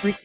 Uy,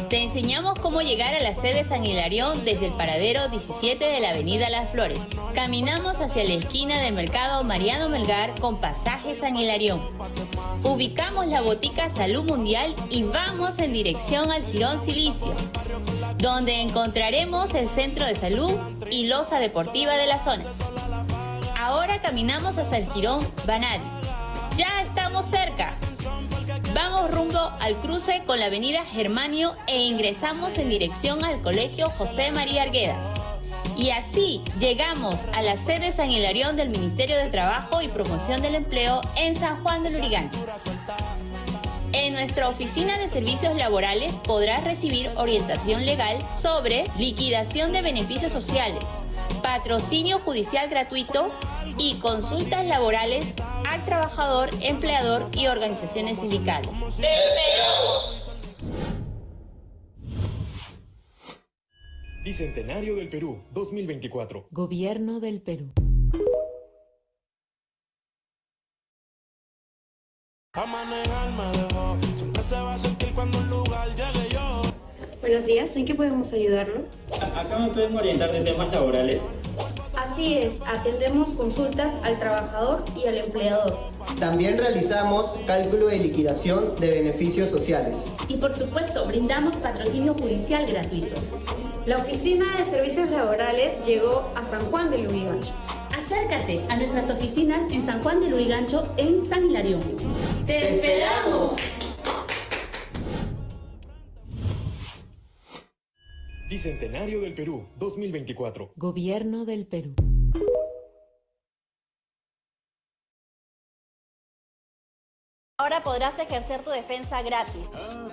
Te enseñamos cómo llegar a la sede San Hilarión desde el paradero 17 de la avenida Las Flores. Caminamos hacia la esquina del mercado Mariano Melgar con pasaje San Hilarión. Ubicamos la botica Salud Mundial y vamos en dirección al Jirón Silicio, donde encontraremos el centro de salud y loza deportiva de la zona. Ahora caminamos hacia el Jirón Banadi. ¡Ya estamos cerca! Vamos rumbo al cruce con la avenida Germanio e ingresamos en dirección al Colegio José María Arguedas. Y así llegamos a la sede San Hilarión del Ministerio de Trabajo y Promoción del Empleo en San Juan del Lurigancho. En nuestra oficina de servicios laborales podrás recibir orientación legal sobre liquidación de beneficios sociales, patrocinio judicial gratuito y consultas laborales al trabajador, empleador y organizaciones sindicales. ¡Te esperamos! Bicentenario del Perú, 2024. Gobierno del Perú. A manejar me dejó, siempre se va a sentir cuando un lugar llegue yo. Buenos días, ¿en qué podemos ayudarlo? Acá me pueden orientar de temas laborales. Así es, atendemos consultas al trabajador y al empleador. También realizamos cálculo de liquidación de beneficios sociales. Y por supuesto, brindamos patrocinio judicial gratuito. La Oficina de Servicios Laborales llegó a San Juan del Lurigancho. Acércate a nuestras oficinas en San Juan del Lurigancho, en San Hilarión. ¡Te esperamos! Bicentenario del Perú, 2024. Gobierno del Perú. Ahora podrás ejercer tu defensa gratis.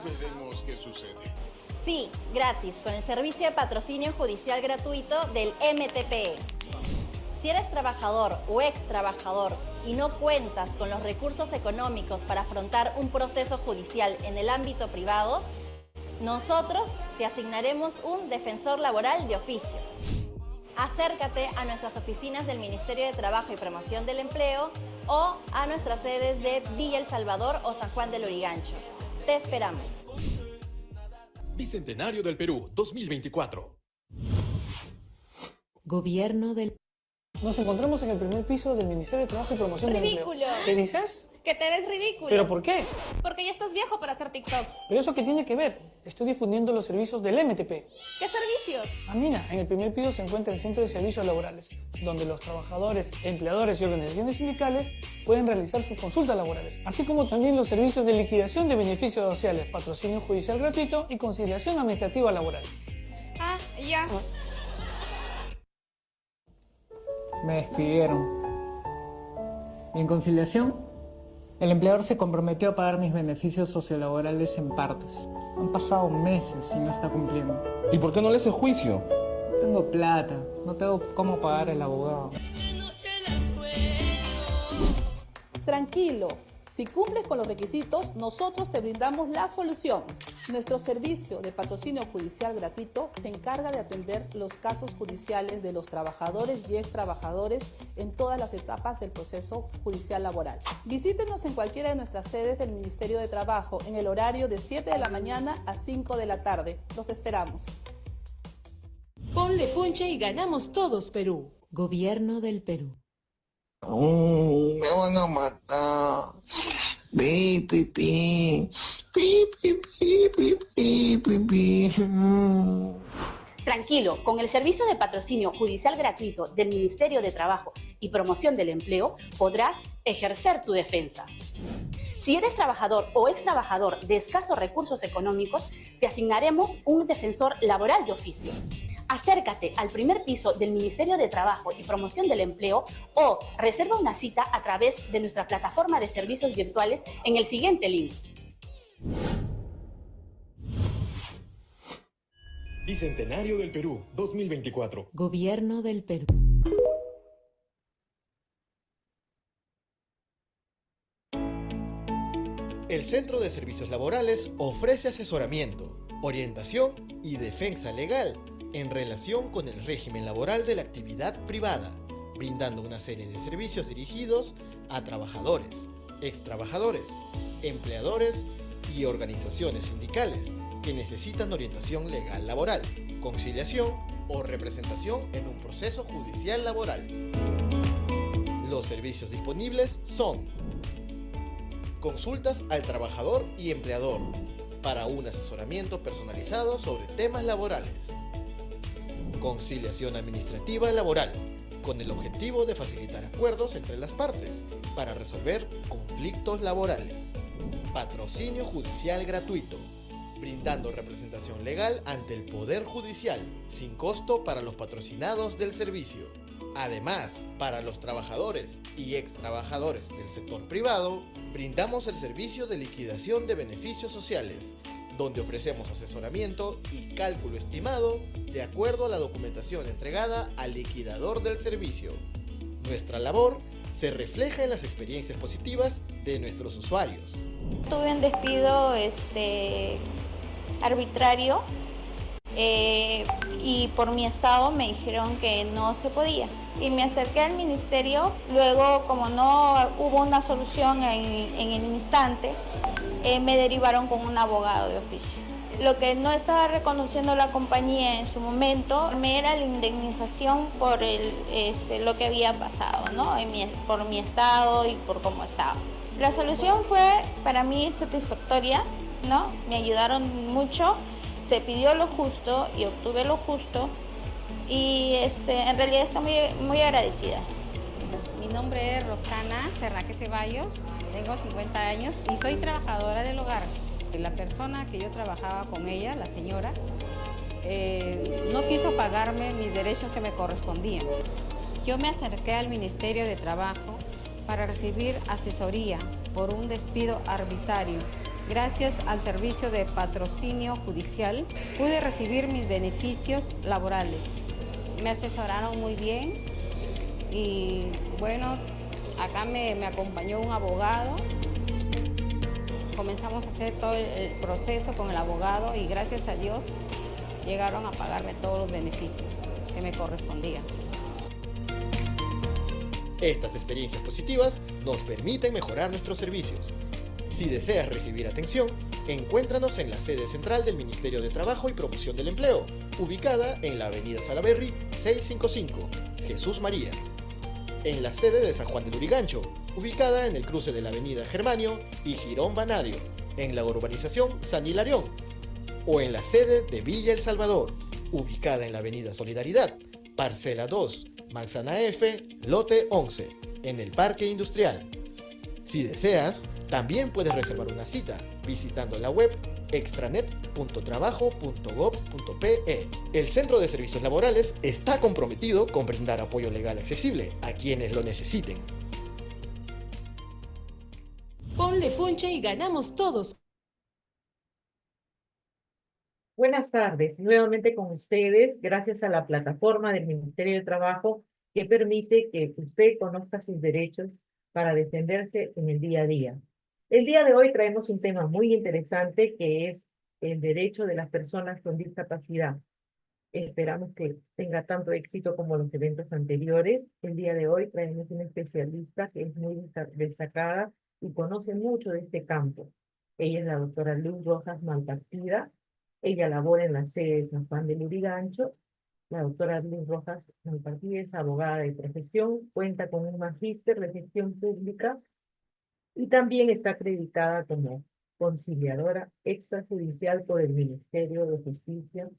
Veremos qué sucede. Sí, gratis, con el servicio de patrocinio judicial gratuito del MTPE. Si eres trabajador o ex trabajador y no cuentas con los recursos económicos para afrontar un proceso judicial en el ámbito privado, nosotros te asignaremos un defensor laboral de oficio. Acércate a nuestras oficinas del Ministerio de Trabajo y Promoción del Empleo o a nuestras sedes de Villa El Salvador o San Juan del Lurigancho. Te esperamos. Bicentenario del Perú, 2024. Gobierno del Nos encontramos en el primer piso del Ministerio de Trabajo y Promoción del Empleo. ¡Ridículo! ¿Qué dices? ¡Que te ves ridículo! ¿Pero por qué? Porque ya estás viejo para hacer TikToks. ¿Pero eso qué tiene que ver? Estoy difundiendo los servicios del MTP. ¿Qué servicios? Mira, en el primer piso se encuentra el Centro de Servicios Laborales, donde los trabajadores, empleadores y organizaciones sindicales pueden realizar sus consultas laborales, así como también los servicios de liquidación de beneficios sociales, patrocinio judicial gratuito y conciliación administrativa laboral. Ah, ya. Me despidieron. Y en conciliación, el empleador se comprometió a pagar mis beneficios sociolaborales en partes. Han pasado meses y no está cumpliendo. ¿Y por qué no le hace juicio? No tengo plata, no tengo cómo pagar el abogado. Tranquilo, si cumples con los requisitos, nosotros te brindamos la solución. Nuestro servicio de patrocinio judicial gratuito se encarga de atender los casos judiciales de los trabajadores y ex trabajadores en todas las etapas del proceso judicial laboral. Visítenos en cualquiera de nuestras sedes del Ministerio de Trabajo en el horario de 7 de la mañana a 5 de la tarde. Los esperamos. Ponle ponche y ganamos todos, Perú. Gobierno del Perú. Me van a matar. Pi, pi, pi. Pi, pi, pi, pi, pi, pi, pi. Tranquilo, con el servicio de patrocinio judicial gratuito del Ministerio de Trabajo y Promoción del Empleo podrás ejercer tu defensa. Si eres trabajador o ex trabajador de escasos recursos económicos, te asignaremos un defensor laboral de oficio. Acércate al primer piso del Ministerio de Trabajo y Promoción del Empleo o reserva una cita a través de nuestra plataforma de servicios virtuales en el siguiente link. Bicentenario del Perú, 2024. Gobierno del Perú. El Centro de Servicios Laborales ofrece asesoramiento, orientación y defensa legal en relación con el régimen laboral de la actividad privada, brindando una serie de servicios dirigidos a trabajadores, extrabajadores, empleadores y organizaciones sindicales, que necesitan orientación legal laboral, conciliación o representación en un proceso judicial laboral. Los servicios disponibles son: consultas al trabajador y empleador para un asesoramiento personalizado sobre temas laborales. Conciliación administrativa laboral, con el objetivo de facilitar acuerdos entre las partes para resolver conflictos laborales. Patrocinio judicial gratuito, brindando representación legal ante el Poder Judicial, sin costo para los patrocinados del servicio. Además, para los trabajadores y extrabajadores del sector privado, brindamos el servicio de liquidación de beneficios sociales, donde ofrecemos asesoramiento y cálculo estimado de acuerdo a la documentación entregada al liquidador del servicio. Nuestra labor se refleja en las experiencias positivas de nuestros usuarios. Tuve un despido arbitrario y por mi estado me dijeron que no se podía. Y me acerqué al ministerio, luego como no hubo una solución en el instante, me derivaron con un abogado de oficio. Lo que no estaba reconociendo la compañía en su momento me era la indemnización por lo que había pasado, ¿no? Por mi estado y por cómo estaba. La solución fue para mí satisfactoria, ¿no? Me ayudaron mucho, se pidió lo justo y obtuve lo justo y en realidad estoy muy agradecida. Mi nombre es Roxana Serraque Ceballos, tengo 50 años y soy trabajadora del hogar. La persona que yo trabajaba con ella, la señora, no quiso pagarme mis derechos que me correspondían. Yo me acerqué al Ministerio de Trabajo para recibir asesoría por un despido arbitrario. Gracias al servicio de patrocinio judicial pude recibir mis beneficios laborales. Me asesoraron muy bien y bueno, acá me acompañó un abogado. Comenzamos a hacer todo el proceso con el abogado y gracias a Dios llegaron a pagarme todos los beneficios que me correspondían. Estas experiencias positivas nos permiten mejorar nuestros servicios. Si deseas recibir atención, encuéntranos en la sede central del Ministerio de Trabajo y Promoción del Empleo, ubicada en la Avenida Salaberry 655, Jesús María. En la sede de San Juan de Lurigancho, ubicada en el cruce de la Avenida Germanio y Girón Banadio, en la urbanización San Hilarión. O en la sede de Villa El Salvador, ubicada en la Avenida Solidaridad, Parcela 2, Manzana F, Lote 11, en el Parque Industrial. Si deseas, también puedes reservar una cita visitando la web extranet.trabajo.gov.pe. El Centro de Servicios Laborales está comprometido con brindar apoyo legal accesible a quienes lo necesiten. Ponle punche y ganamos todos. Buenas tardes, nuevamente con ustedes, gracias a la plataforma del Ministerio de Trabajo que permite que usted conozca sus derechos para defenderse en el día a día. El día de hoy traemos un tema muy interesante que es el derecho de las personas con discapacidad. Esperamos que tenga tanto éxito como los eventos anteriores. El día de hoy traemos una especialista que es muy destacada y conoce mucho de este campo. Ella es la doctora Luz Rojas Malpartida. Ella labora en la sede de San Juan de Lurigancho. La doctora Luz Rojas Malpartida es abogada de profesión, cuenta con un magíster de gestión pública y también está acreditada como conciliadora extrajudicial por el Ministerio de Justicia.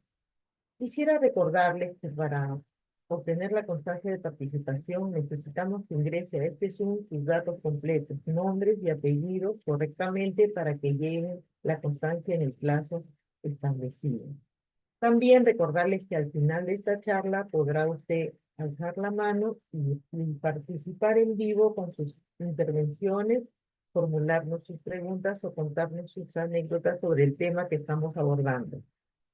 Quisiera recordarles que para obtener la constancia de participación necesitamos que ingrese a este Zoom sus datos completos, nombres y apellidos correctamente para que lleven la constancia en el plazo establecido. También recordarles que al final de esta charla podrá usted alzar la mano y participar en vivo con sus intervenciones, formularnos sus preguntas o contarnos sus anécdotas sobre el tema que estamos abordando.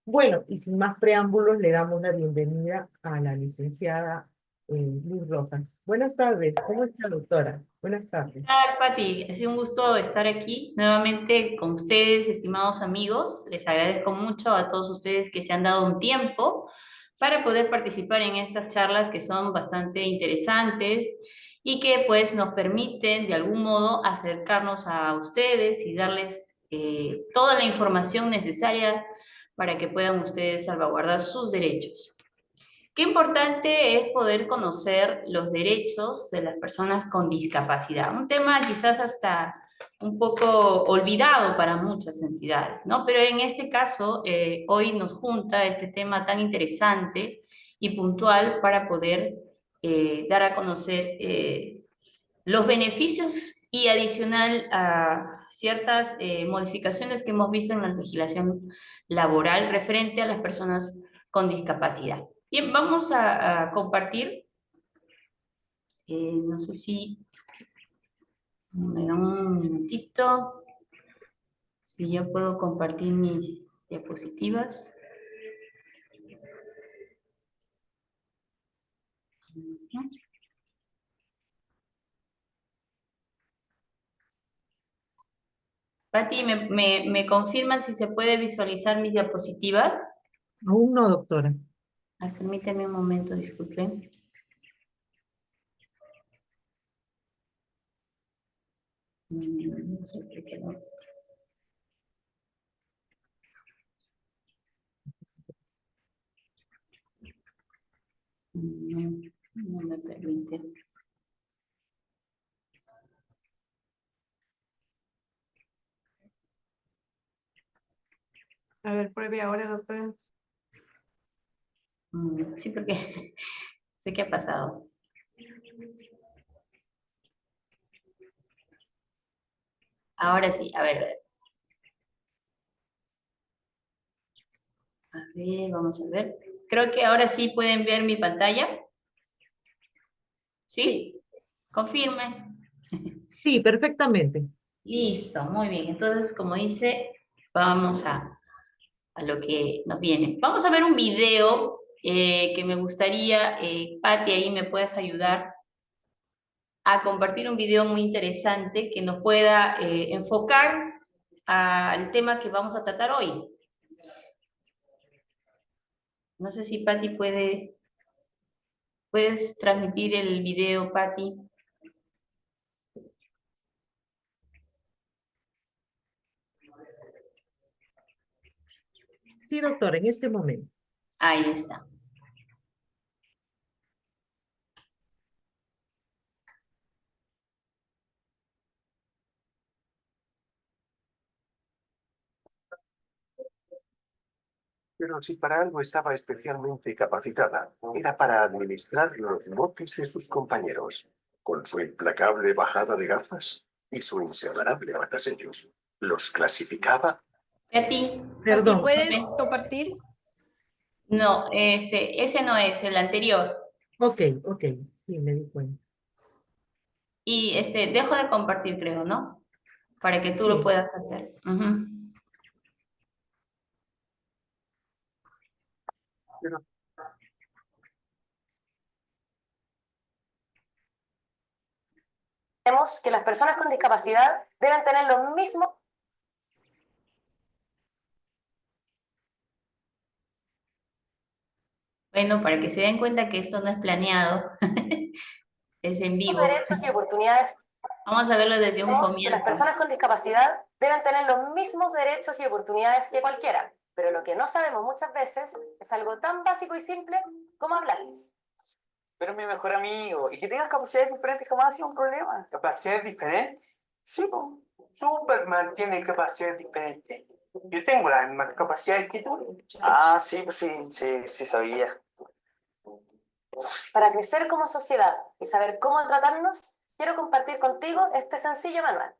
Bueno, y sin más preámbulos, le damos la bienvenida a la licenciada Luz Rojas. Buenas tardes, ¿cómo está, doctora? Buenas tardes. Hola, Pati, ha sido un gusto estar aquí nuevamente con ustedes, estimados amigos. Les agradezco mucho a todos ustedes que se han dado un tiempo para poder participar en estas charlas que son bastante interesantes y que pues nos permiten de algún modo acercarnos a ustedes y darles toda la información necesaria para que puedan ustedes salvaguardar sus derechos. Qué importante es poder conocer los derechos de las personas con discapacidad. Un tema quizás hasta un poco olvidado para muchas entidades, ¿no? Pero en este caso, hoy nos junta este tema tan interesante y puntual para poder dar a conocer los beneficios y adicional a ciertas modificaciones que hemos visto en la legislación laboral referente a las personas con discapacidad. Bien, vamos a compartir. No sé si me dan un minutito. Si yo puedo compartir mis diapositivas. Pati, ¿me confirma si se puede visualizar mis diapositivas? Aún no, doctora. Permíteme un momento, disculpen. No sé por qué no. No me permite. A ver, pruebe ahora, doctora. Sí, porque sé qué ha pasado. Ahora sí, a ver. A ver, vamos a ver. Creo que ahora sí pueden ver mi pantalla. ¿Sí? Confirme. Sí, perfectamente. Listo, muy bien. Entonces, como dice, vamos a lo que nos viene. Vamos a ver un video que me gustaría, Pati, ahí me puedas ayudar a compartir un video muy interesante que nos pueda enfocar al tema que vamos a tratar hoy. No sé si Pati puedes transmitir el video, Pati. Sí, doctora, en este momento. Ahí está. Pero si para algo estaba especialmente capacitada, era para administrar los motes de sus compañeros. Con su implacable bajada de gafas y su inseparable matasellos, los clasificaba. Pati. Perdón. ¿Puedes compartir? No, ese no es, el anterior. Ok, sí, me di cuenta. Y dejo de compartir, creo, ¿no? Para que tú lo puedas hacer. Vemos que las personas con discapacidad deben tener los mismos. Bueno, para que se den cuenta que esto no es planeado, es en vivo. Derechos y oportunidades. Vamos a verlo desde un Vemos comienzo. que las personas con discapacidad deben tener los mismos derechos y oportunidades que cualquiera, pero lo que no sabemos muchas veces es algo tan básico y simple como hablarles. Pero mi mejor amigo, y que tengas capacidades diferentes jamás ha sido un problema. ¿Capacidades diferentes? Sí, po. Superman tiene capacidades diferentes. Yo tengo las mismas capacidades que tú. Ah, sí, pues sí sabía. Para crecer como sociedad y saber cómo tratarnos, quiero compartir contigo este sencillo manual.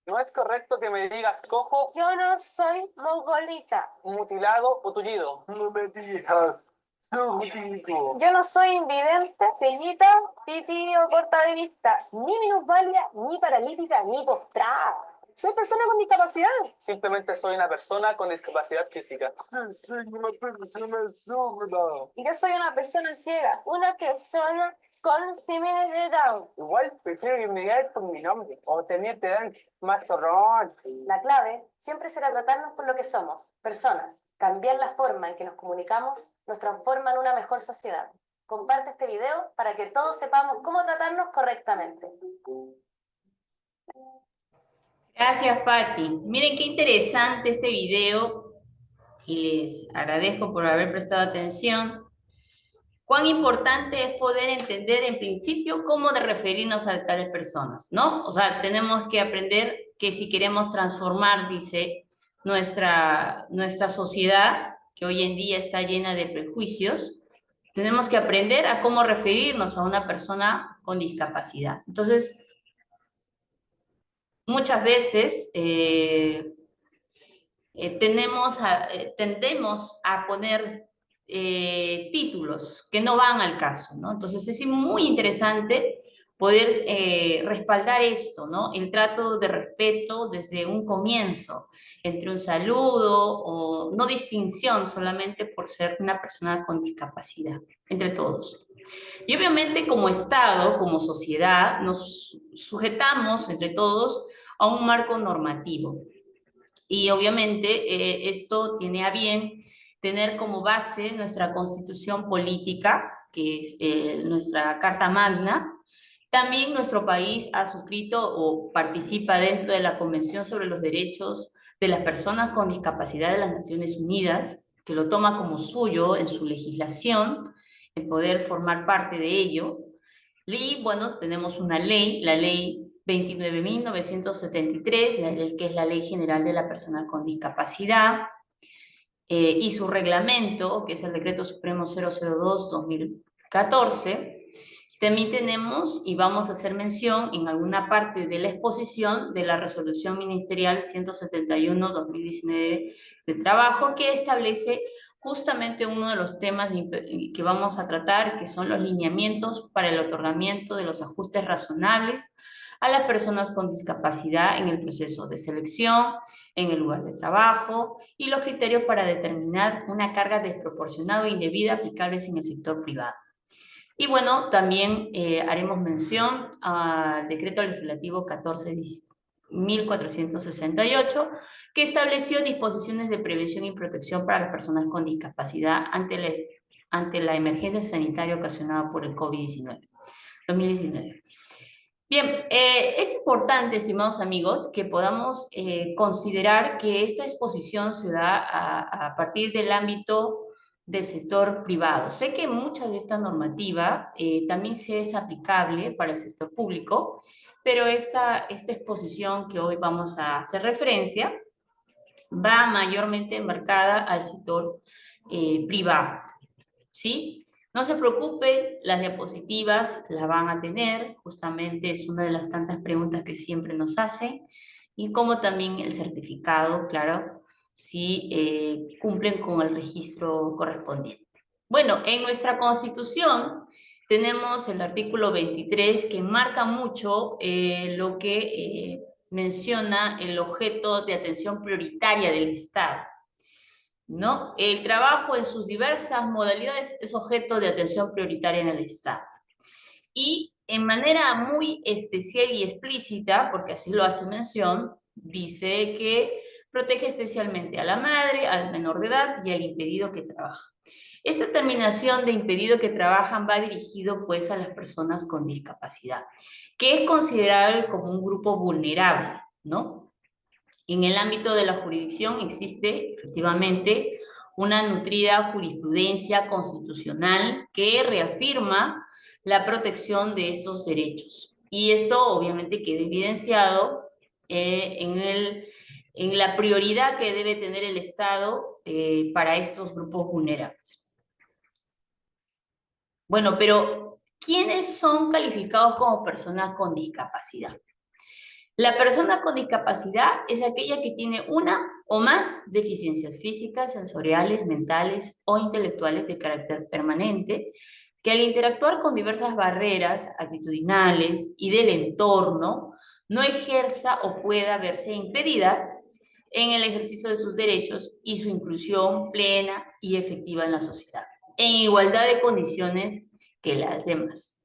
No es correcto que me digas cojo. Yo no soy mongolita. Mutilado o tullido. No me digas. Yo no soy invidente, ceguita, piti o corta de vista, ni minusválida, ni paralítica, ni postrada. Soy persona con discapacidad. Simplemente soy una persona con discapacidad física. Soy una persona sorda. Yo soy una persona ciega, una persona con síndrome de Down. Igual prefiero que me digáis por mi nombre o tenerte dan más zorrón. La clave siempre será tratarnos por lo que somos, personas. Cambiar la forma en que nos comunicamos nos transforma en una mejor sociedad. Comparte este video para que todos sepamos cómo tratarnos correctamente. Gracias, Patti. Miren qué interesante este video y les agradezco por haber prestado atención. Cuán importante es poder entender en principio cómo de referirnos a tales personas, ¿no? O sea, tenemos que aprender que si queremos transformar, dice, nuestra sociedad, que hoy en día está llena de prejuicios, tenemos que aprender a cómo referirnos a una persona con discapacidad. Entonces, muchas veces tendemos a poner títulos que no van al caso, ¿no? Entonces es muy interesante poder respaldar esto, ¿no? El trato de respeto desde un comienzo, entre un saludo o no distinción solamente por ser una persona con discapacidad, entre todos. Y obviamente como Estado, como sociedad, nos sujetamos entre todos a un marco normativo. Y obviamente esto tiene a bien tener como base nuestra constitución política, que es nuestra Carta Magna. También nuestro país ha suscrito o participa dentro de la Convención sobre los Derechos de las Personas con Discapacidad de las Naciones Unidas, que lo toma como suyo en su legislación, el poder formar parte de ello. Y bueno, tenemos una ley, la ley 29.973, la ley que es la Ley General de la Persona con Discapacidad, y su reglamento, que es el Decreto Supremo 002-2014. También tenemos, y vamos a hacer mención en alguna parte de la exposición de la Resolución Ministerial 171-2019 de Trabajo, que establece justamente uno de los temas que vamos a tratar, que son los lineamientos para el otorgamiento de los ajustes razonables a las personas con discapacidad en el proceso de selección, en el lugar de trabajo, y los criterios para determinar una carga desproporcionada o indebida aplicables en el sector privado. Y bueno, también haremos mención al Decreto Legislativo 14.468, que estableció disposiciones de prevención y protección para las personas con discapacidad ante la emergencia sanitaria ocasionada por el COVID-19, 2019. Bien, es importante, estimados amigos, que podamos considerar que esta exposición se da a partir del ámbito del sector privado. Sé que mucha de esta normativa también se es aplicable para el sector público, pero esta exposición que hoy vamos a hacer referencia va mayormente enmarcada al sector privado, ¿sí? No se preocupen, las diapositivas las van a tener, justamente es una de las tantas preguntas que siempre nos hacen, y como también el certificado, claro, si cumplen con el registro correspondiente. Bueno, en nuestra Constitución tenemos el artículo 23 que marca mucho lo que menciona el objeto de atención prioritaria del Estado, ¿no? El trabajo en sus diversas modalidades es objeto de atención prioritaria en el Estado. Y en manera muy especial y explícita, porque así lo hace mención, dice que protege especialmente a la madre, al menor de edad y al impedido que trabaja. Esta terminación de impedido que trabajan va dirigido pues a las personas con discapacidad, que es considerable como un grupo vulnerable, ¿no? En el ámbito de la jurisdicción existe efectivamente una nutrida jurisprudencia constitucional que reafirma la protección de estos derechos. Y esto obviamente queda evidenciado en la prioridad que debe tener el Estado para estos grupos vulnerables. Bueno, pero ¿quiénes son calificados como personas con discapacidad? La persona con discapacidad es aquella que tiene una o más deficiencias físicas, sensoriales, mentales o intelectuales de carácter permanente, que al interactuar con diversas barreras actitudinales y del entorno, no ejerza o pueda verse impedida en el ejercicio de sus derechos y su inclusión plena y efectiva en la sociedad, en igualdad de condiciones que las demás.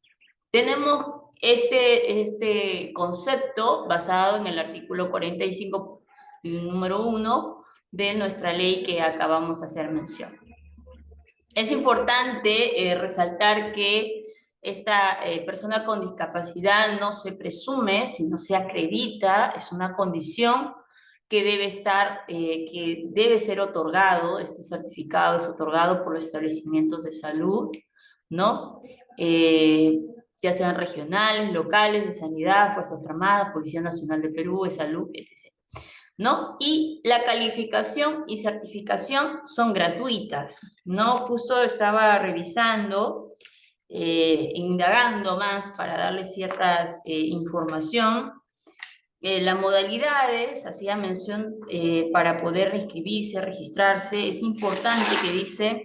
Tenemos este concepto basado en el artículo 45, número 1 de nuestra ley que acabamos de hacer mención. Es importante resaltar que esta persona con discapacidad no se presume, sino se acredita, es una condición que debe estar, que debe ser otorgado. Este certificado es otorgado por los establecimientos de salud, ¿no? Ya sean regionales, locales, de sanidad, Fuerzas Armadas, Policía Nacional de Perú, de Salud, etc., ¿no? Y la calificación y certificación son gratuitas, ¿no? Justo estaba revisando, indagando más para darle ciertas información. Las modalidades, hacía mención, para poder inscribirse, registrarse, es importante que dice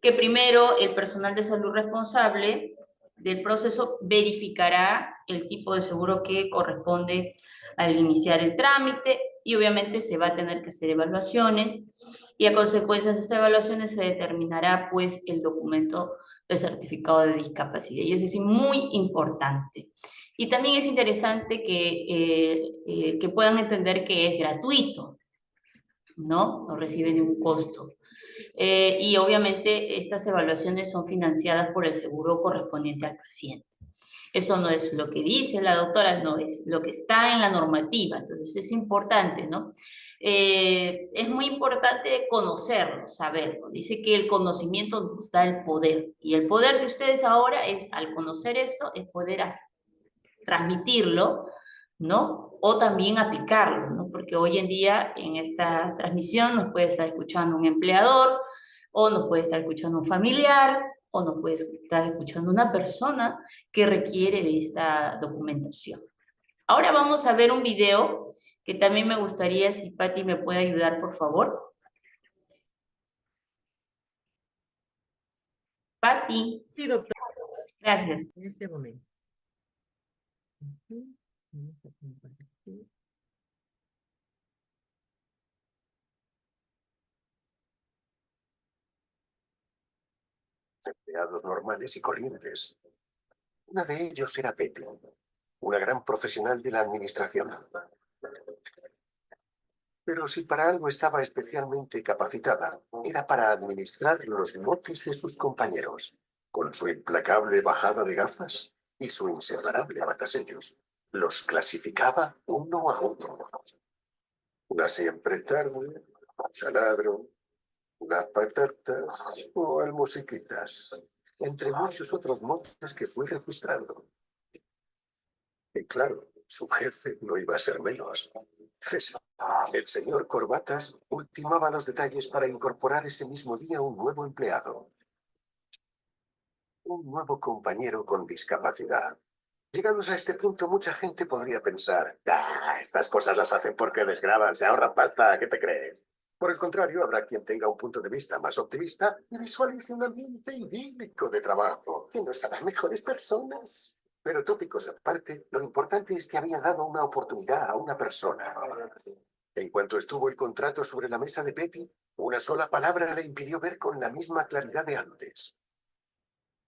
que primero el personal de salud responsable del proceso verificará el tipo de seguro que corresponde al iniciar el trámite, y obviamente se va a tener que hacer evaluaciones, y a consecuencia de esas evaluaciones se determinará pues el documento de certificado de discapacidad, y eso es muy importante. Y también es interesante que puedan entender que es gratuito, ¿no? No recibe ningún costo. Y obviamente estas evaluaciones son financiadas por el seguro correspondiente al paciente. Eso no es lo que dice la doctora, no, es lo que está en la normativa. Entonces es importante, ¿no? Es muy importante conocerlo, saberlo. Dice que el conocimiento nos da el poder, y el poder de ustedes ahora es, al conocer esto, es poder transmitirlo, ¿no? O también aplicarlo, ¿no? Porque hoy en día en esta transmisión nos puede estar escuchando un empleador, o nos puede estar escuchando un familiar, o nos puede estar escuchando una persona que requiere de esta documentación. Ahora vamos a ver un video que también me gustaría, si Patti me puede ayudar, por favor. Patti. Sí, doctor. Gracias. En este momento. Vamos a compartir. Empleados normales y corrientes. Una de ellos era Pepe, una gran profesional de la administración. Pero si para algo estaba especialmente capacitada, era para administrar los motes de sus compañeros, con su implacable bajada de gafas y su inseparable matasellos. Los clasificaba uno a uno. Una siempre tarde, un taladro, unas patatas o almusiquitas, entre muchos otros motes que fui registrando. Y claro, su jefe no iba a ser menos. César, el señor Corbatas, ultimaba los detalles para incorporar ese mismo día un nuevo empleado. Un nuevo compañero con discapacidad. Llegados a este punto, mucha gente podría pensar, estas cosas las hacen porque desgraban, se ahorran pasta, ¿qué te crees? Por el contrario, habrá quien tenga un punto de vista más optimista y visualice un ambiente idílico de trabajo, que nos hará mejores personas. Pero tópicos aparte, lo importante es que había dado una oportunidad a una persona. En cuanto estuvo el contrato sobre la mesa de Pepi, una sola palabra le impidió ver con la misma claridad de antes.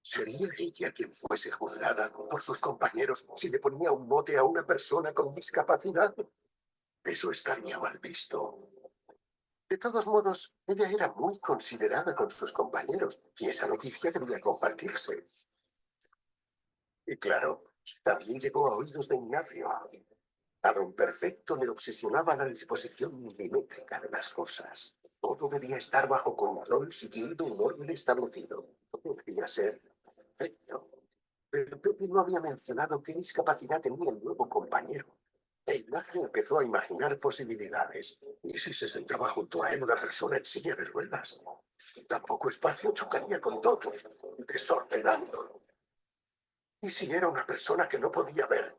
¿Sería ella quien fuese juzgada por sus compañeros si le ponía un mote a una persona con discapacidad? Eso estaría mal visto. De todos modos, ella era muy considerada con sus compañeros y esa noticia debía compartirse. Y claro, también llegó a oídos de Ignacio. A don Perfecto le obsesionaba la disposición milimétrica de las cosas. Todo debía estar bajo control siguiendo un orden establecido. Todo debía ser perfecto. Pero Pepe no había mencionado qué discapacidad tenía el nuevo compañero. E Ignacio empezó a imaginar posibilidades. ¿Y si se sentaba junto a él una persona en silla de ruedas? Tan poco espacio chocaría con todo, desordenándolo. ¿Y si era una persona que no podía ver?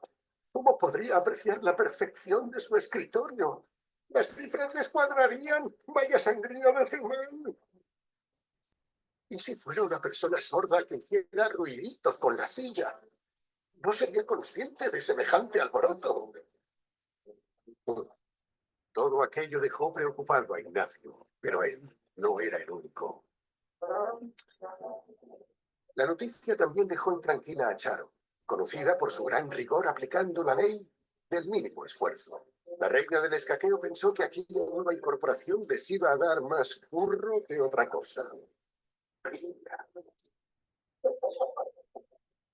¿Cómo podría apreciar la perfección de su escritorio? Las cifras descuadrarían. Vaya sangría decimal. ¿Y si fuera una persona sorda que hiciera ruiditos con la silla? No sería consciente de semejante alboroto. Todo aquello dejó preocupado a Ignacio, pero él no era el único. La noticia también dejó intranquila a Charo, conocida por su gran rigor aplicando la ley del mínimo esfuerzo. La reina del escaqueo pensó que aquella nueva incorporación les iba a dar más curro que otra cosa.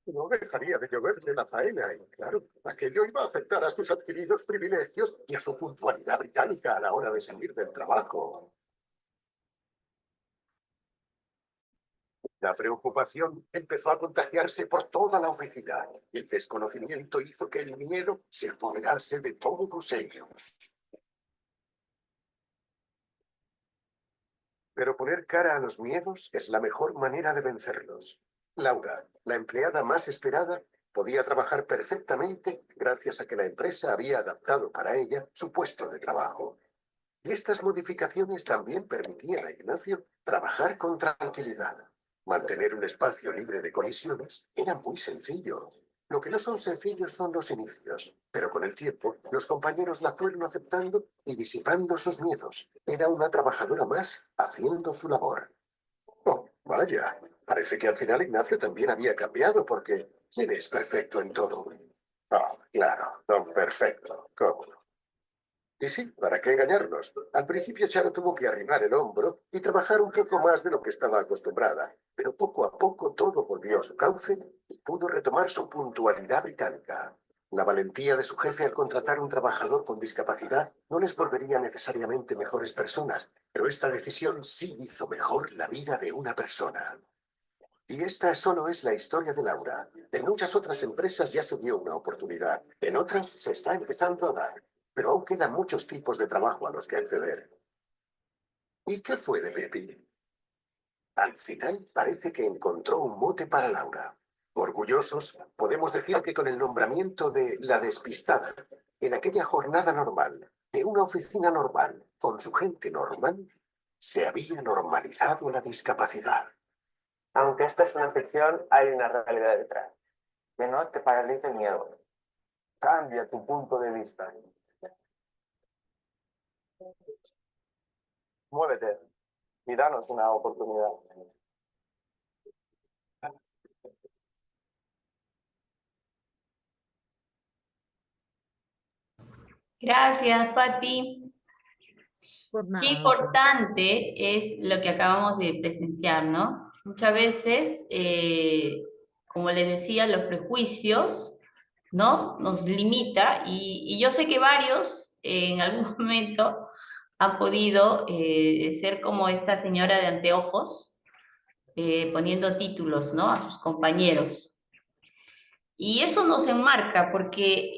No dejaría de lloverle la faena y, claro, aquello iba a afectar a sus adquiridos privilegios y a su puntualidad británica a la hora de salir del trabajo. La preocupación empezó a contagiarse por toda la oficina. El desconocimiento hizo que el miedo se apoderase de todos ellos. Pero poner cara a los miedos es la mejor manera de vencerlos. Laura, la empleada más esperada, podía trabajar perfectamente gracias a que la empresa había adaptado para ella su puesto de trabajo. Y estas modificaciones también permitían a Ignacio trabajar con tranquilidad. Mantener un espacio libre de colisiones era muy sencillo. Lo que no son sencillos son los inicios, pero con el tiempo los compañeros la fueron aceptando y disipando sus miedos. Era una trabajadora más haciendo su labor. Oh, vaya, parece que al final Ignacio también había cambiado porque ¿quién es perfecto en todo? Oh, claro, don Perfecto, ¿cómo no? Y sí, ¿para qué engañarnos? Al principio Charo tuvo que arrimar el hombro y trabajar un poco más de lo que estaba acostumbrada, pero poco a poco todo volvió a su cauce y pudo retomar su puntualidad británica. La valentía de su jefe al contratar un trabajador con discapacidad no les volvería necesariamente mejores personas, pero esta decisión sí hizo mejor la vida de una persona. Y esta solo es la historia de Laura. En muchas otras empresas ya se dio una oportunidad, en otras se está empezando a dar. Pero aún quedan muchos tipos de trabajo a los que acceder. ¿Y qué fue de Pepi? Al final parece que encontró un mote para Laura. Orgullosos, podemos decir que con el nombramiento de la despistada, en aquella jornada normal, de una oficina normal, con su gente normal, se había normalizado la discapacidad. Aunque esta es una ficción, hay una realidad detrás. Que no te paralice el miedo. Cambia tu punto de vista. Muévete y danos una oportunidad. Gracias, Pati. Qué importante es lo que acabamos de presenciar, ¿no? Muchas veces, como les decía, los prejuicios, ¿no? Nos limita y yo sé que varios en algún momento han podido ser como esta señora de anteojos, poniendo títulos, ¿no? A sus compañeros. Y eso nos enmarca porque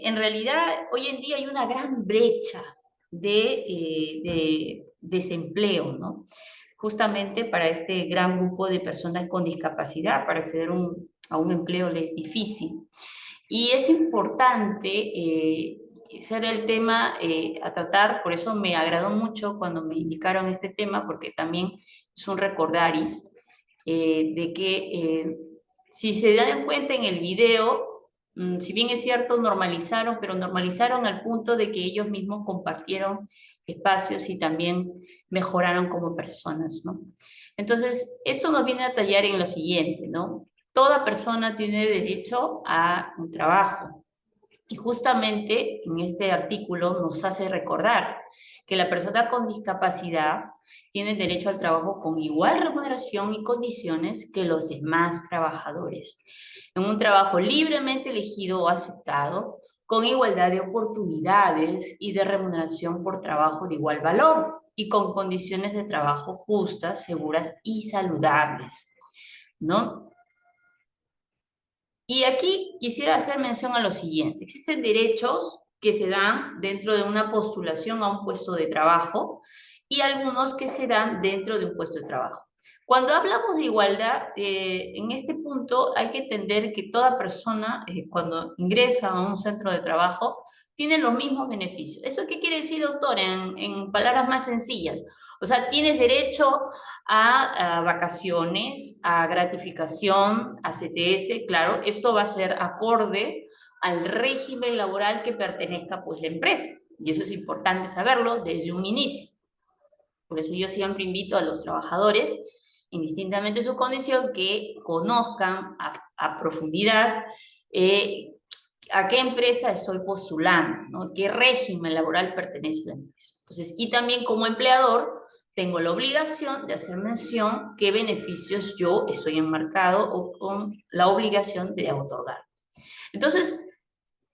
en realidad hoy en día hay una gran brecha de desempleo, ¿no? Justamente para este gran grupo de personas con discapacidad, para acceder a un empleo les es difícil. Y es importante ser el tema a tratar, por eso me agradó mucho cuando me indicaron este tema, porque también es un recordaris de que si se dan cuenta en el video, si bien es cierto, normalizaron, pero normalizaron al punto de que ellos mismos compartieron espacios y también mejoraron como personas, ¿no? Entonces, esto nos viene a tallar en lo siguiente, ¿no? Toda persona tiene derecho a un trabajo. Y justamente en este artículo nos hace recordar que la persona con discapacidad tiene derecho al trabajo con igual remuneración y condiciones que los demás trabajadores, en un trabajo libremente elegido o aceptado, con igualdad de oportunidades y de remuneración por trabajo de igual valor, y con condiciones de trabajo justas, seguras y saludables, ¿no? Y aquí quisiera hacer mención a lo siguiente. Existen derechos que se dan dentro de una postulación a un puesto de trabajo y algunos que se dan dentro de un puesto de trabajo. Cuando hablamos de igualdad, en este punto hay que entender que toda persona, cuando ingresa a un centro de trabajo, tiene los mismos beneficios. ¿Eso qué quiere decir, doctora? En palabras más sencillas. O sea, tienes derecho a vacaciones, a gratificación, a CTS, claro, esto va a ser acorde al régimen laboral que pertenezca pues la empresa. Y eso es importante saberlo desde un inicio. Por eso yo siempre invito a los trabajadores, indistintamente de su condición, que conozcan a profundidad a qué empresa estoy postulando, ¿no? ¿Qué régimen laboral pertenece a la empresa? Entonces, y también como empleador, tengo la obligación de hacer mención qué beneficios yo estoy enmarcado o con la obligación de otorgar. Entonces,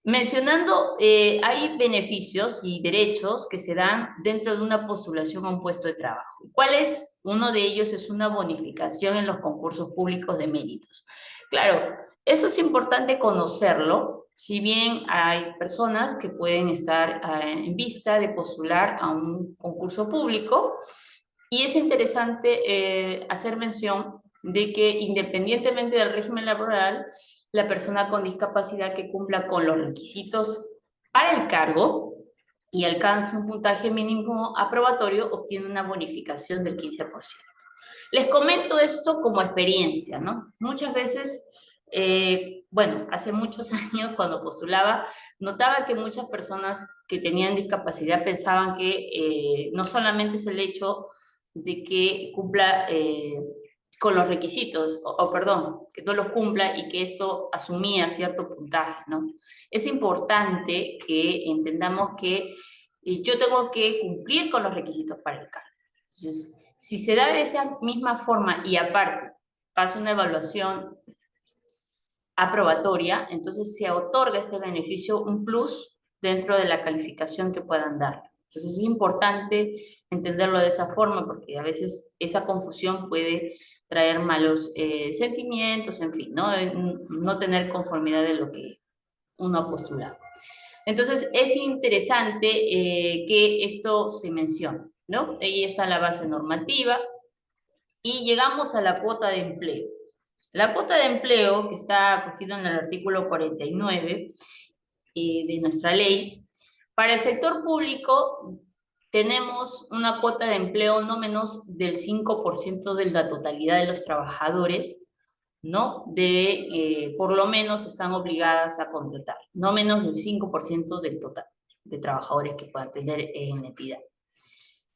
mencionando, hay beneficios y derechos que se dan dentro de una postulación a un puesto de trabajo. ¿Cuál es? Uno de ellos es una bonificación en los concursos públicos de méritos. Claro, eso es importante conocerlo, si bien hay personas que pueden estar en vista de postular a un concurso público, y es interesante hacer mención de que independientemente del régimen laboral, la persona con discapacidad que cumpla con los requisitos para el cargo y alcance un puntaje mínimo aprobatorio obtiene una bonificación del 15%. Les comento esto como experiencia, ¿no? Muchas veces, bueno, hace muchos años cuando postulaba, notaba que muchas personas que tenían discapacidad pensaban que no solamente es el hecho de que cumpla con los requisitos, perdón, que no los cumpla y que eso asumía cierto puntaje, ¿no? Es importante que entendamos que yo tengo que cumplir con los requisitos para el cargo. Entonces, si se da de esa misma forma y aparte pasa una evaluación aprobatoria, entonces se otorga este beneficio, un plus, dentro de la calificación que puedan dar. Entonces es importante entenderlo de esa forma porque a veces esa confusión puede traer malos sentimientos, en fin, no tener conformidad de lo que uno ha postulado. Entonces es interesante que esto se mencione, ¿no? Ahí está la base normativa y llegamos a la cuota de empleo. La cuota de empleo, que está acogida en el artículo 49 de nuestra ley, para el sector público tenemos una cuota de empleo no menos del 5% de la totalidad de los trabajadores, ¿no? Por lo menos están obligadas a contratar, no menos del 5% del total de trabajadores que puedan tener en la entidad.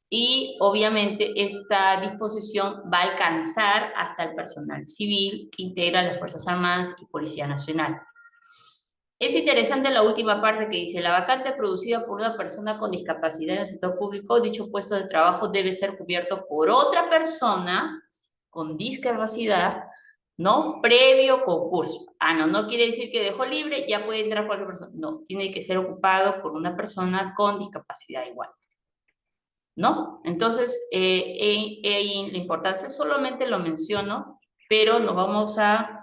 Y obviamente esta disposición va a alcanzar hasta el personal civil que integra las Fuerzas Armadas y Policía Nacional. Es interesante la última parte que dice, la vacante producida por una persona con discapacidad en el sector público, dicho puesto de trabajo debe ser cubierto por otra persona con discapacidad, ¿no? Previo concurso. No quiere decir que dejó libre, ya puede entrar cualquier persona. No, tiene que ser ocupado por una persona con discapacidad igual, ¿no? Entonces, la importancia solamente lo menciono, pero nos vamos a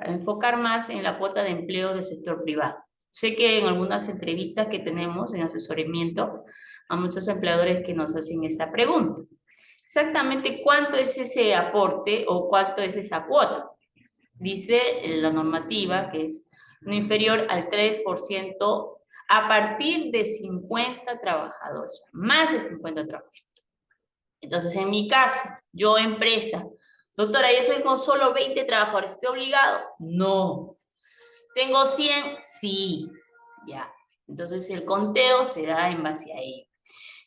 enfocar más en la cuota de empleo del sector privado. Sé que en algunas entrevistas que tenemos en asesoramiento a muchos empleadores que nos hacen esa pregunta. Exactamente cuánto es ese aporte o cuánto es esa cuota. Dice la normativa que es no inferior al 3% a partir de 50 trabajadores, más de 50 trabajadores. Entonces, en mi caso, yo empresa, doctora, yo estoy con solo 20 trabajadores, ¿estoy obligado? No. ¿Tengo 100? Sí. Ya. Entonces, el conteo se da en base a ello.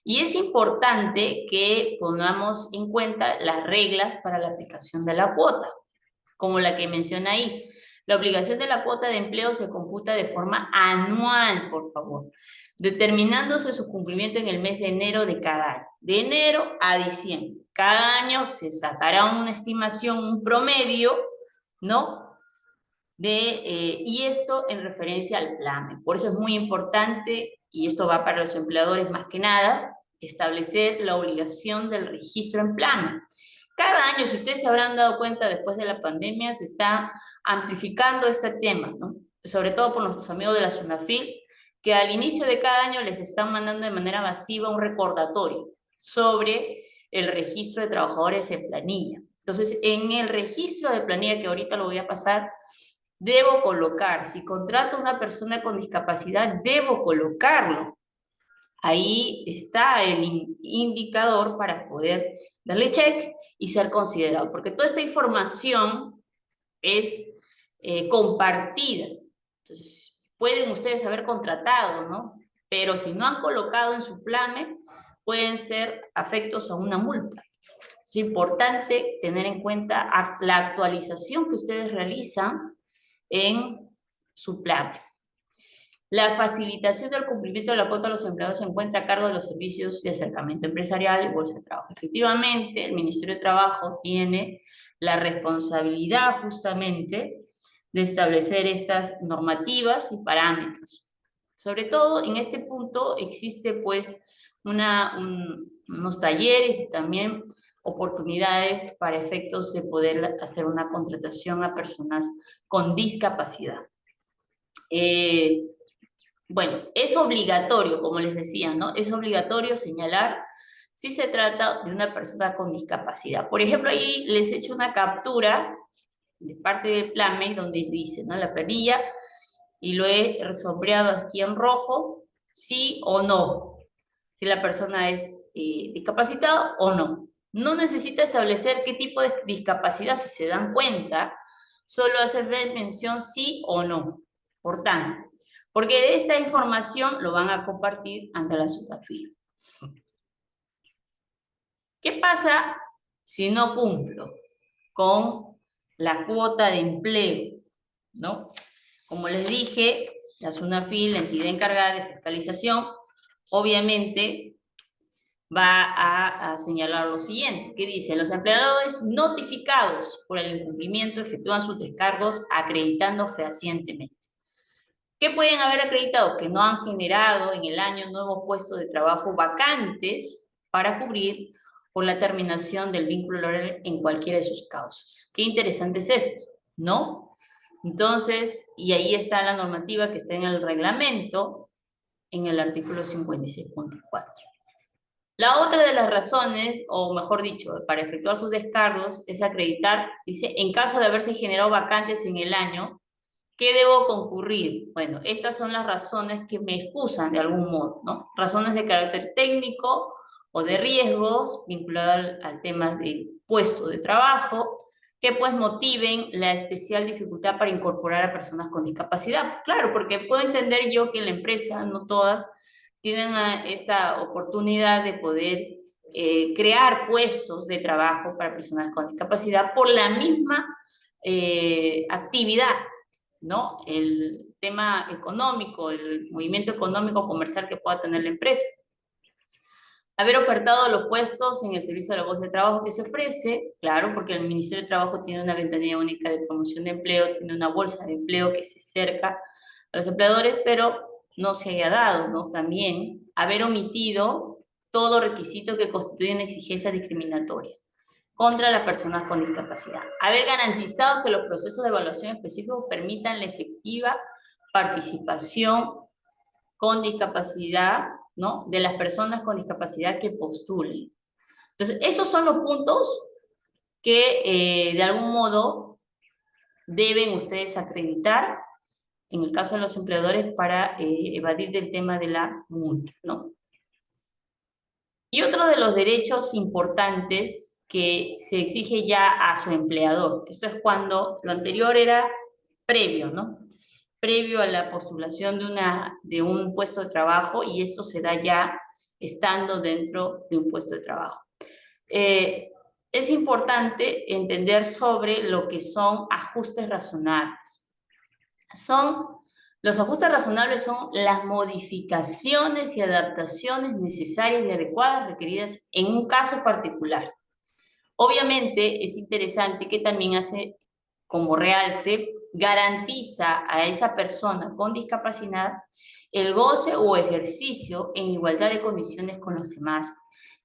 Y es importante que pongamos en cuenta las reglas para la aplicación de la cuota, como la que menciona ahí. La obligación de la cuota de empleo se computa de forma anual, por favor, determinándose su cumplimiento en el mes de enero de cada año, de enero a diciembre. Cada año se sacará una estimación, un promedio, ¿no? Y esto en referencia al PLAME. Por eso es muy importante, y esto va para los empleadores más que nada, establecer la obligación del registro en PLAME. Cada año, si ustedes se habrán dado cuenta, después de la pandemia, se está amplificando este tema, ¿no? Sobre todo por nuestros amigos de la SUNAFIL, que al inicio de cada año les están mandando de manera masiva un recordatorio sobre el registro de trabajadores en planilla. Entonces, en el registro de planilla, que ahorita lo voy a pasar, debo colocar, si contrato a una persona con discapacidad, debo colocarlo. Ahí está el indicador para poder darle check y ser considerado, porque toda esta información es compartida. Entonces, pueden ustedes haber contratado, ¿no? Pero si no han colocado en su PLAME, pueden ser afectos a una multa. Es importante tener en cuenta la actualización que ustedes realizan en su PLAME. La facilitación del cumplimiento de la cuota de los empleados se encuentra a cargo de los servicios de acercamiento empresarial y bolsa de trabajo. Efectivamente, el Ministerio de Trabajo tiene la responsabilidad justamente de establecer estas normativas y parámetros. Sobre todo en este punto existe pues unos talleres y también oportunidades para efectos de poder hacer una contratación a personas con discapacidad. Bueno, es obligatorio, como les decía, ¿no? Es obligatorio señalar si se trata de una persona con discapacidad. Por ejemplo, ahí les he hecho una captura de parte del PLAME donde dice, ¿no? La planilla, y lo he sombreado aquí en rojo, sí o no, si la persona es discapacitada o no. No necesita establecer qué tipo de discapacidad, si se dan cuenta, solo hacer mención sí o no. Por tanto, porque esta información lo van a compartir ante la SUNAFIL. ¿Qué pasa si no cumplo con la cuota de empleo? ¿No? Como les dije, la SUNAFIL, la entidad encargada de fiscalización, obviamente va a señalar lo siguiente, que dice: los empleadores notificados por el incumplimiento efectúan sus descargos acreditando fehacientemente. ¿Qué pueden haber acreditado? Que no han generado en el año nuevos puestos de trabajo vacantes para cubrir por la terminación del vínculo laboral en cualquiera de sus causas. Qué interesante es esto, ¿no? Entonces, y ahí está la normativa que está en el reglamento, en el artículo 56.4. La otra de las razones, o mejor dicho, para efectuar sus descargos, es acreditar, dice, en caso de haberse generado vacantes en el año, ¿qué debo concurrir? Bueno, estas son las razones que me excusan de algún modo, ¿no? Razones de carácter técnico o de riesgos vinculados al tema del puesto de trabajo, que pues motiven la especial dificultad para incorporar a personas con discapacidad. Claro, porque puedo entender yo que en la empresa, no todas, tienen esta oportunidad de poder crear puestos de trabajo para personas con discapacidad por la misma actividad, ¿no? El tema económico, el movimiento económico comercial que pueda tener la empresa. Haber ofertado los puestos en el servicio de la bolsa de trabajo que se ofrece, claro, porque el Ministerio de Trabajo tiene una ventanilla única de promoción de empleo, tiene una bolsa de empleo que se acerca a los empleadores, pero no se haya dado, ¿no? También haber omitido todo requisito que constituye una exigencia discriminatoria contra las personas con discapacidad. Haber garantizado que los procesos de evaluación específicos permitan la efectiva participación con discapacidad, ¿no? De las personas con discapacidad que postulen. Entonces, esos son los puntos que de algún modo deben ustedes acreditar en el caso de los empleadores para evadir del tema de la multa, ¿no? Y otro de los derechos importantes que se exige ya a su empleador. Esto es cuando lo anterior era previo, ¿no? Previo a la postulación de un puesto de trabajo, y esto se da ya estando dentro de un puesto de trabajo. Es importante entender sobre lo que son ajustes razonables. Los ajustes razonables son las modificaciones y adaptaciones necesarias y adecuadas requeridas en un caso particular. Obviamente es interesante que también hace como realce, garantiza a esa persona con discapacidad el goce o ejercicio en igualdad de condiciones con los demás,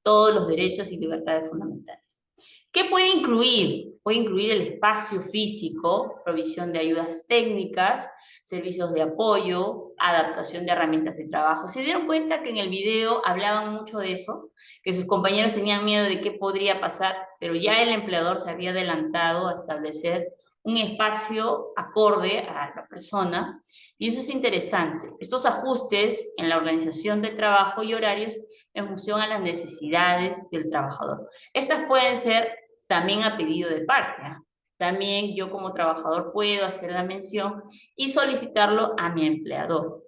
todos los derechos y libertades fundamentales. ¿Qué puede incluir? Puede incluir el espacio físico, provisión de ayudas técnicas, servicios de apoyo, adaptación de herramientas de trabajo. ¿Se dieron cuenta que en el video hablaban mucho de eso? Que sus compañeros tenían miedo de qué podría pasar, pero ya el empleador se había adelantado a establecer un espacio acorde a la persona, y eso es interesante. Estos ajustes en la organización de trabajo y horarios en función a las necesidades del trabajador. Estas pueden ser también a pedido de parte, ¿eh? También yo como trabajador puedo hacer la mención y solicitarlo a mi empleador.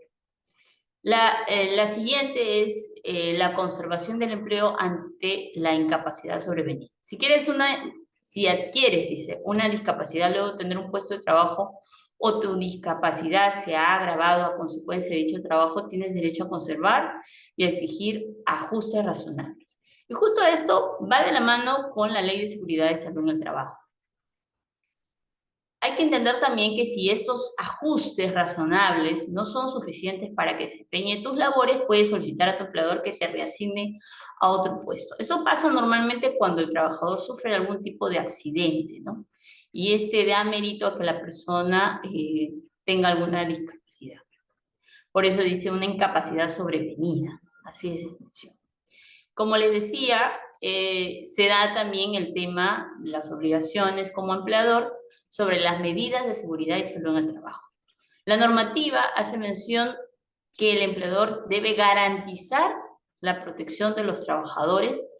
La siguiente es la conservación del empleo ante la incapacidad sobrevenida. Si adquieres, dice, una discapacidad luego de tener un puesto de trabajo o tu discapacidad se ha agravado a consecuencia de dicho trabajo, tienes derecho a conservar y a exigir ajustes razonables. Y justo esto va de la mano con la Ley de Seguridad y Salud en el Trabajo. Hay que entender también que si estos ajustes razonables no son suficientes para que desempeñe tus labores, puedes solicitar a tu empleador que te reasigne a otro puesto. Eso pasa normalmente cuando el trabajador sufre algún tipo de accidente, ¿no? Y da mérito a que la persona tenga alguna discapacidad. Por eso dice una incapacidad sobrevenida, así es mención. Como les decía, se da también el tema, las obligaciones como empleador, sobre las medidas de seguridad y salud en el trabajo. La normativa hace mención que el empleador debe garantizar la protección de los trabajadores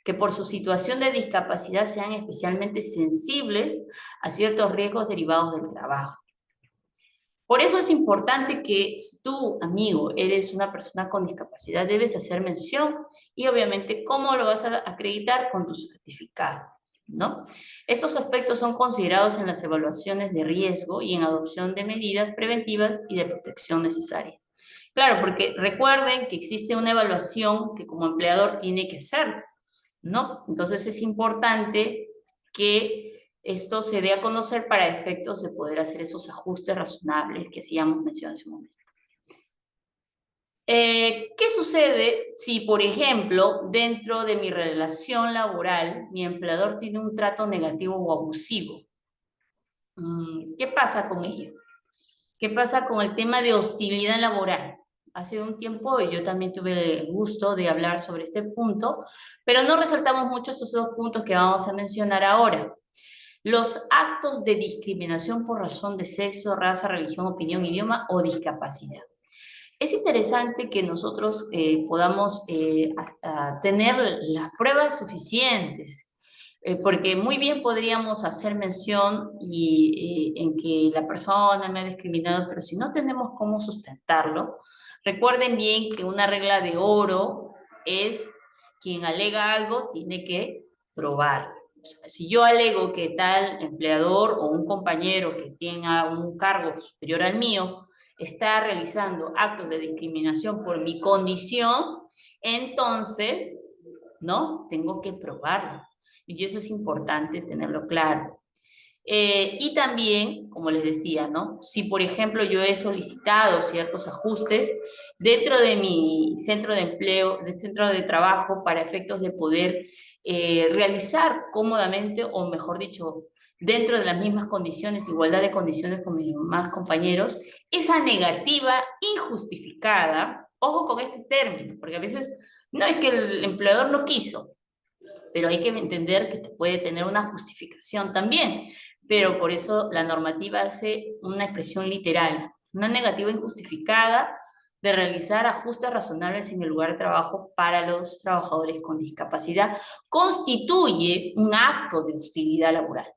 que por su situación de discapacidad sean especialmente sensibles a ciertos riesgos derivados del trabajo. Por eso es importante que si tú, amigo, eres una persona con discapacidad, debes hacer mención y obviamente cómo lo vas a acreditar con tu certificado, ¿no? Estos aspectos son considerados en las evaluaciones de riesgo y en adopción de medidas preventivas y de protección necesarias. Claro, porque recuerden que existe una evaluación que como empleador tiene que hacer, ¿no? Entonces es importante que esto se dé a conocer para efectos de poder hacer esos ajustes razonables que hacíamos mención hace un momento. ¿Qué sucede si, por ejemplo, dentro de mi relación laboral, mi empleador tiene un trato negativo o abusivo? ¿Qué pasa con ello? ¿Qué pasa con el tema de hostilidad laboral? Hace un tiempo yo también tuve el gusto de hablar sobre este punto, pero no resaltamos mucho estos dos puntos que vamos a mencionar ahora. Los actos de discriminación por razón de sexo, raza, religión, opinión, idioma o discapacidad. Es interesante que nosotros podamos tener las pruebas suficientes, porque muy bien podríamos hacer mención en que la persona me ha discriminado, pero si no tenemos cómo sustentarlo, recuerden bien que una regla de oro es quien alega algo tiene que probar. O sea, si yo alego que tal empleador o un compañero que tenga un cargo superior al mío está realizando actos de discriminación por mi condición, entonces, ¿no? Tengo que probarlo. Y eso es importante tenerlo claro. Y también, como les decía, ¿no? Si, por ejemplo, yo he solicitado ciertos ajustes dentro de mi centro de empleo, de centro de trabajo, para efectos de poder realizar cómodamente, o mejor dicho, dentro de las mismas condiciones, igualdad de condiciones con mis demás compañeros, esa negativa injustificada, ojo con este término, porque a veces no es que el empleador no quiso, pero hay que entender que puede tener una justificación también, pero por eso la normativa hace una expresión literal, una negativa injustificada de realizar ajustes razonables en el lugar de trabajo para los trabajadores con discapacidad, constituye un acto de hostilidad laboral.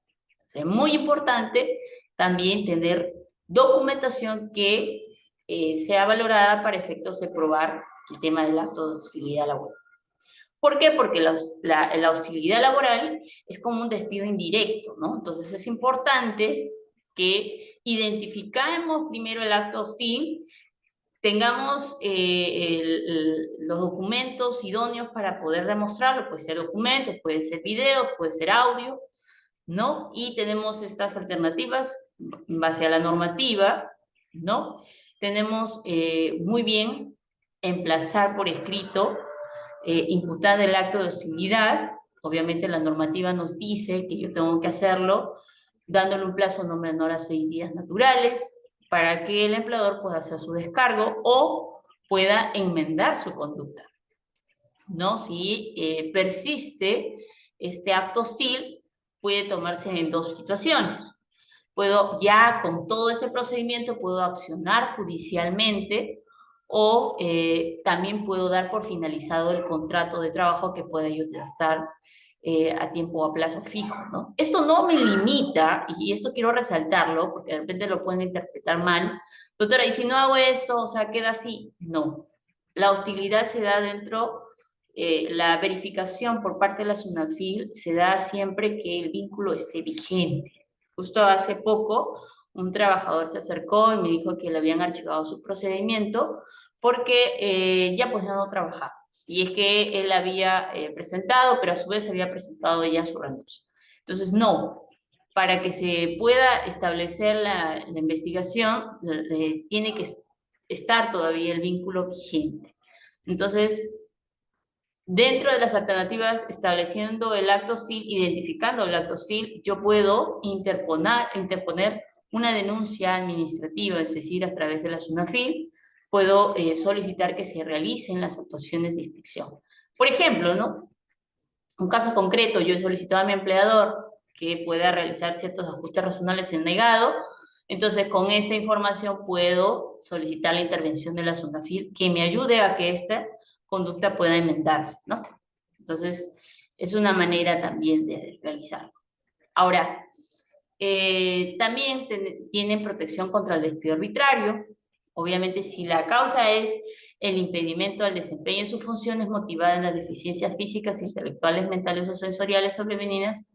Es muy importante también tener documentación que sea valorada para efectos de probar el tema del acto de hostilidad laboral. ¿Por qué? Porque la hostilidad laboral es como un despido indirecto, ¿no? Entonces es importante que identifiquemos primero el acto hostil, tengamos los documentos idóneos para poder demostrarlo, puede ser documentos, puede ser video, puede ser audio, ¿no? Y tenemos estas alternativas en base a la normativa, ¿no? Tenemos muy bien emplazar por escrito, imputar el acto de hostilidad. Obviamente la normativa nos dice que yo tengo que hacerlo dándole un plazo no menor a 6 días naturales para que el empleador pueda hacer su descargo o pueda enmendar su conducta, ¿no? Si persiste este acto hostil, puede tomarse en 2 situaciones. Puedo ya con todo este procedimiento, puedo accionar judicialmente o también puedo dar por finalizado el contrato de trabajo que pueda yo estar a tiempo o a plazo fijo, ¿no? Esto no me limita, y esto quiero resaltarlo, porque de repente lo pueden interpretar mal. Doctora, ¿y si no hago eso, o sea, queda así? No. La hostilidad se da dentro, la verificación por parte de la SUNAFIL se da siempre que el vínculo esté vigente. Justo hace poco un trabajador se acercó y me dijo que le habían archivado su procedimiento porque ya pues no trabajaba. Y es que él había presentado, pero a su vez había presentado ya su renuncia. Entonces, no. Para que se pueda establecer la investigación, tiene que estar todavía el vínculo vigente. Entonces, dentro de las alternativas, estableciendo el acto hostil, identificando el acto hostil, yo puedo interponer una denuncia administrativa, es decir, a través de la SUNAFIL, puedo solicitar que se realicen las actuaciones de inspección. Por ejemplo, ¿no? Un caso concreto, yo he solicitado a mi empleador que pueda realizar ciertos ajustes razonables en negado, entonces con esta información puedo solicitar la intervención de la SUNAFIL que me ayude a que esta conducta pueda enmendarse, ¿no? Entonces, es una manera también de realizarlo. Ahora, también tienen protección contra el despido arbitrario. Obviamente, si la causa es el impedimento al desempeño de sus funciones motivada en las deficiencias físicas, intelectuales, mentales o sensoriales sobrevenidas,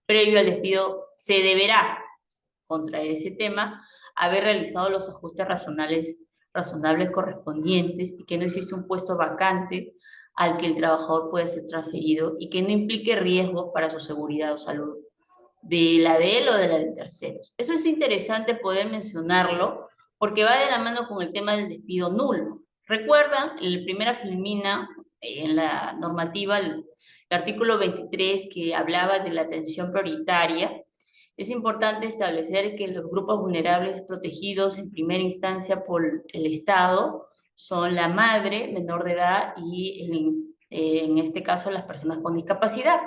previo al despido, se deberá, contra ese tema, haber realizado los ajustes razonables correspondientes y que no existe un puesto vacante al que el trabajador puede ser transferido y que no implique riesgos para su seguridad o salud, de la de él o de la de terceros. Eso es interesante poder mencionarlo porque va de la mano con el tema del despido nulo. Recuerdan, en primera filmina, en la normativa, el artículo 23 que hablaba de la atención prioritaria, es importante establecer que los grupos vulnerables protegidos en primera instancia por el Estado son la madre menor de edad y en este caso las personas con discapacidad.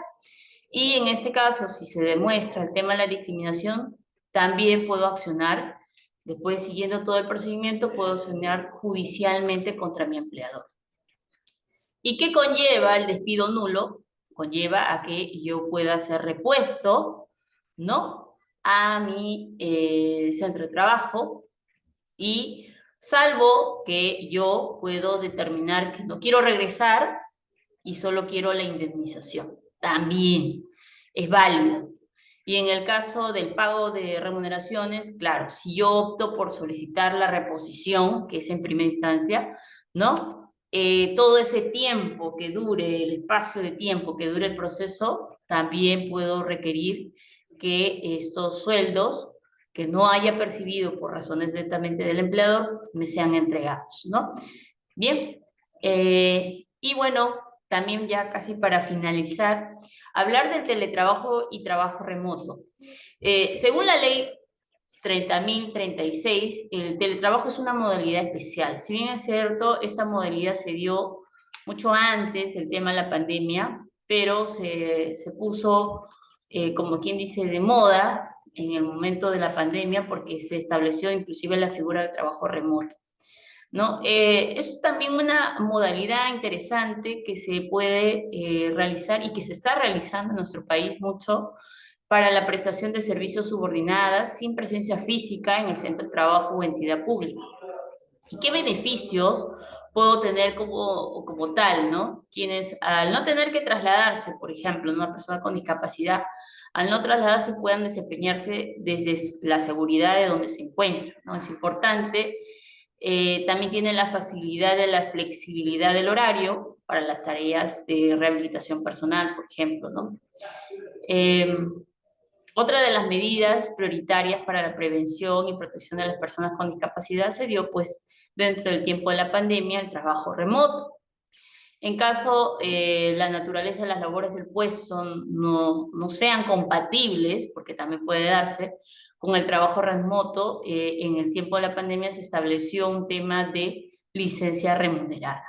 Y en este caso, si se demuestra el tema de la discriminación, también puedo accionar, después siguiendo todo el procedimiento, puedo accionar judicialmente contra mi empleador. ¿Y qué conlleva el despido nulo? Conlleva a que yo pueda ser repuesto, ¿no?, a mi centro de trabajo, y salvo que yo puedo determinar que no quiero regresar y solo quiero la indemnización. También es válido. Y en el caso del pago de remuneraciones, claro, si yo opto por solicitar la reposición, que es en primera instancia, ¿no?, todo ese tiempo que dure, el espacio de tiempo que dure el proceso, también puedo requerir que estos sueldos que no haya percibido por razones directamente del empleador me sean entregados, ¿no? Bien, y bueno, también ya casi para finalizar, hablar del teletrabajo y trabajo remoto. Según la ley 30.036, el teletrabajo es una modalidad especial. Si bien es cierto, esta modalidad se dio mucho antes, el tema de la pandemia, pero se puso, como quien dice, de moda en el momento de la pandemia porque se estableció inclusive la figura del trabajo remoto, ¿no? Es también una modalidad interesante que se puede realizar y que se está realizando en nuestro país mucho para la prestación de servicios subordinadas sin presencia física en el centro de trabajo o entidad pública. ¿Y qué beneficios puedo tener como tal, ¿no? Quienes al no tener que trasladarse, por ejemplo, una persona con discapacidad, al no trasladarse puedan desempeñarse desde la seguridad de donde se encuentran, ¿no? Es importante. También tiene la facilidad de la flexibilidad del horario para las tareas de rehabilitación personal, por ejemplo, ¿no? Otra de las medidas prioritarias para la prevención y protección de las personas con discapacidad se dio, pues, dentro del tiempo de la pandemia, el trabajo remoto. En caso la naturaleza de las labores del puesto no sean compatibles, porque también puede darse, con el trabajo remoto, en el tiempo de la pandemia se estableció un tema de licencia remunerada.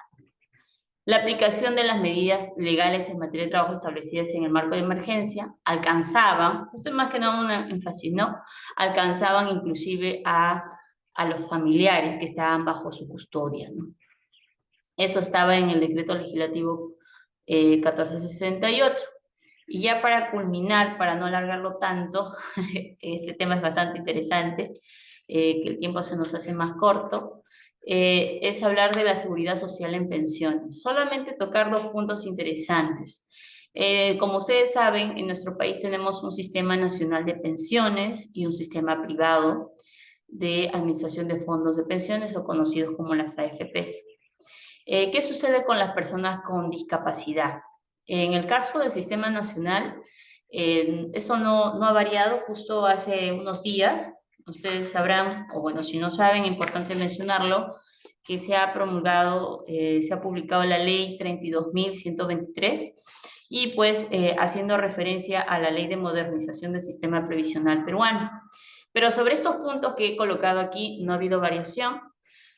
La aplicación de las medidas legales en materia de trabajo establecidas en el marco de emergencia alcanzaban, esto es más que nada un énfasis, ¿no?, alcanzaban inclusive a los familiares que estaban bajo su custodia, ¿no? Eso estaba en el decreto legislativo 1468. Y ya para culminar, para no alargarlo tanto, este tema es bastante interesante, que el tiempo se nos hace más corto, es hablar de la seguridad social en pensiones. Solamente tocar dos puntos interesantes. Como ustedes saben, en nuestro país tenemos un sistema nacional de pensiones y un sistema privado de administración de fondos de pensiones o conocidos como las AFPs. ¿Qué sucede con las personas con discapacidad? En el caso del sistema nacional, eso no ha variado. Justo hace unos días, ustedes sabrán, o bueno, si no saben, es importante mencionarlo, que se ha promulgado, se ha publicado la ley 32.123 y pues haciendo referencia a la ley de modernización del sistema previsional peruano. Pero sobre estos puntos que he colocado aquí no ha habido variación.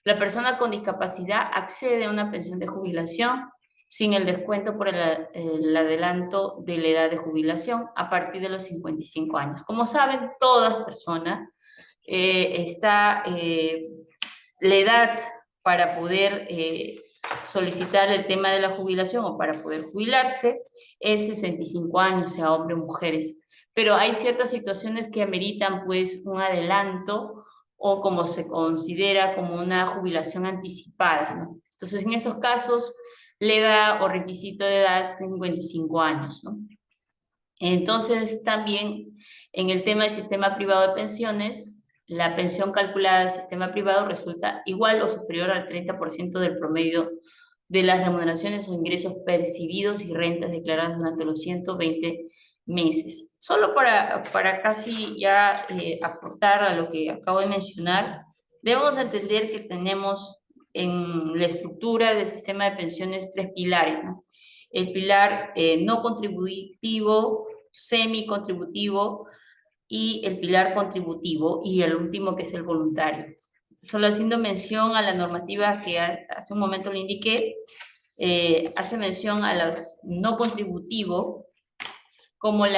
La persona con discapacidad accede a una pensión de jubilación sin el descuento por el adelanto de la edad de jubilación a partir de los 55 años. Como saben, todas personas está la edad para poder solicitar el tema de la jubilación o para poder jubilarse es 65 años, sea hombre o mujeres. Pero hay ciertas situaciones que ameritan pues un adelanto o como se considera como una jubilación anticipada, ¿no? Entonces, en esos casos, la edad o requisito de edad es 55 años, ¿no? Entonces, también en el tema del sistema privado de pensiones, la pensión calculada del sistema privado resulta igual o superior al 30% del promedio de las remuneraciones o ingresos percibidos y rentas declaradas durante los 120 meses. Solo para casi ya aportar a lo que acabo de mencionar, debemos entender que tenemos en la estructura del sistema de pensiones 3 pilares, ¿no? El pilar no contributivo, semi-contributivo y el pilar contributivo y el último que es el voluntario. Solo haciendo mención a la normativa que hace un momento le indiqué, hace mención a los no contributivos, como en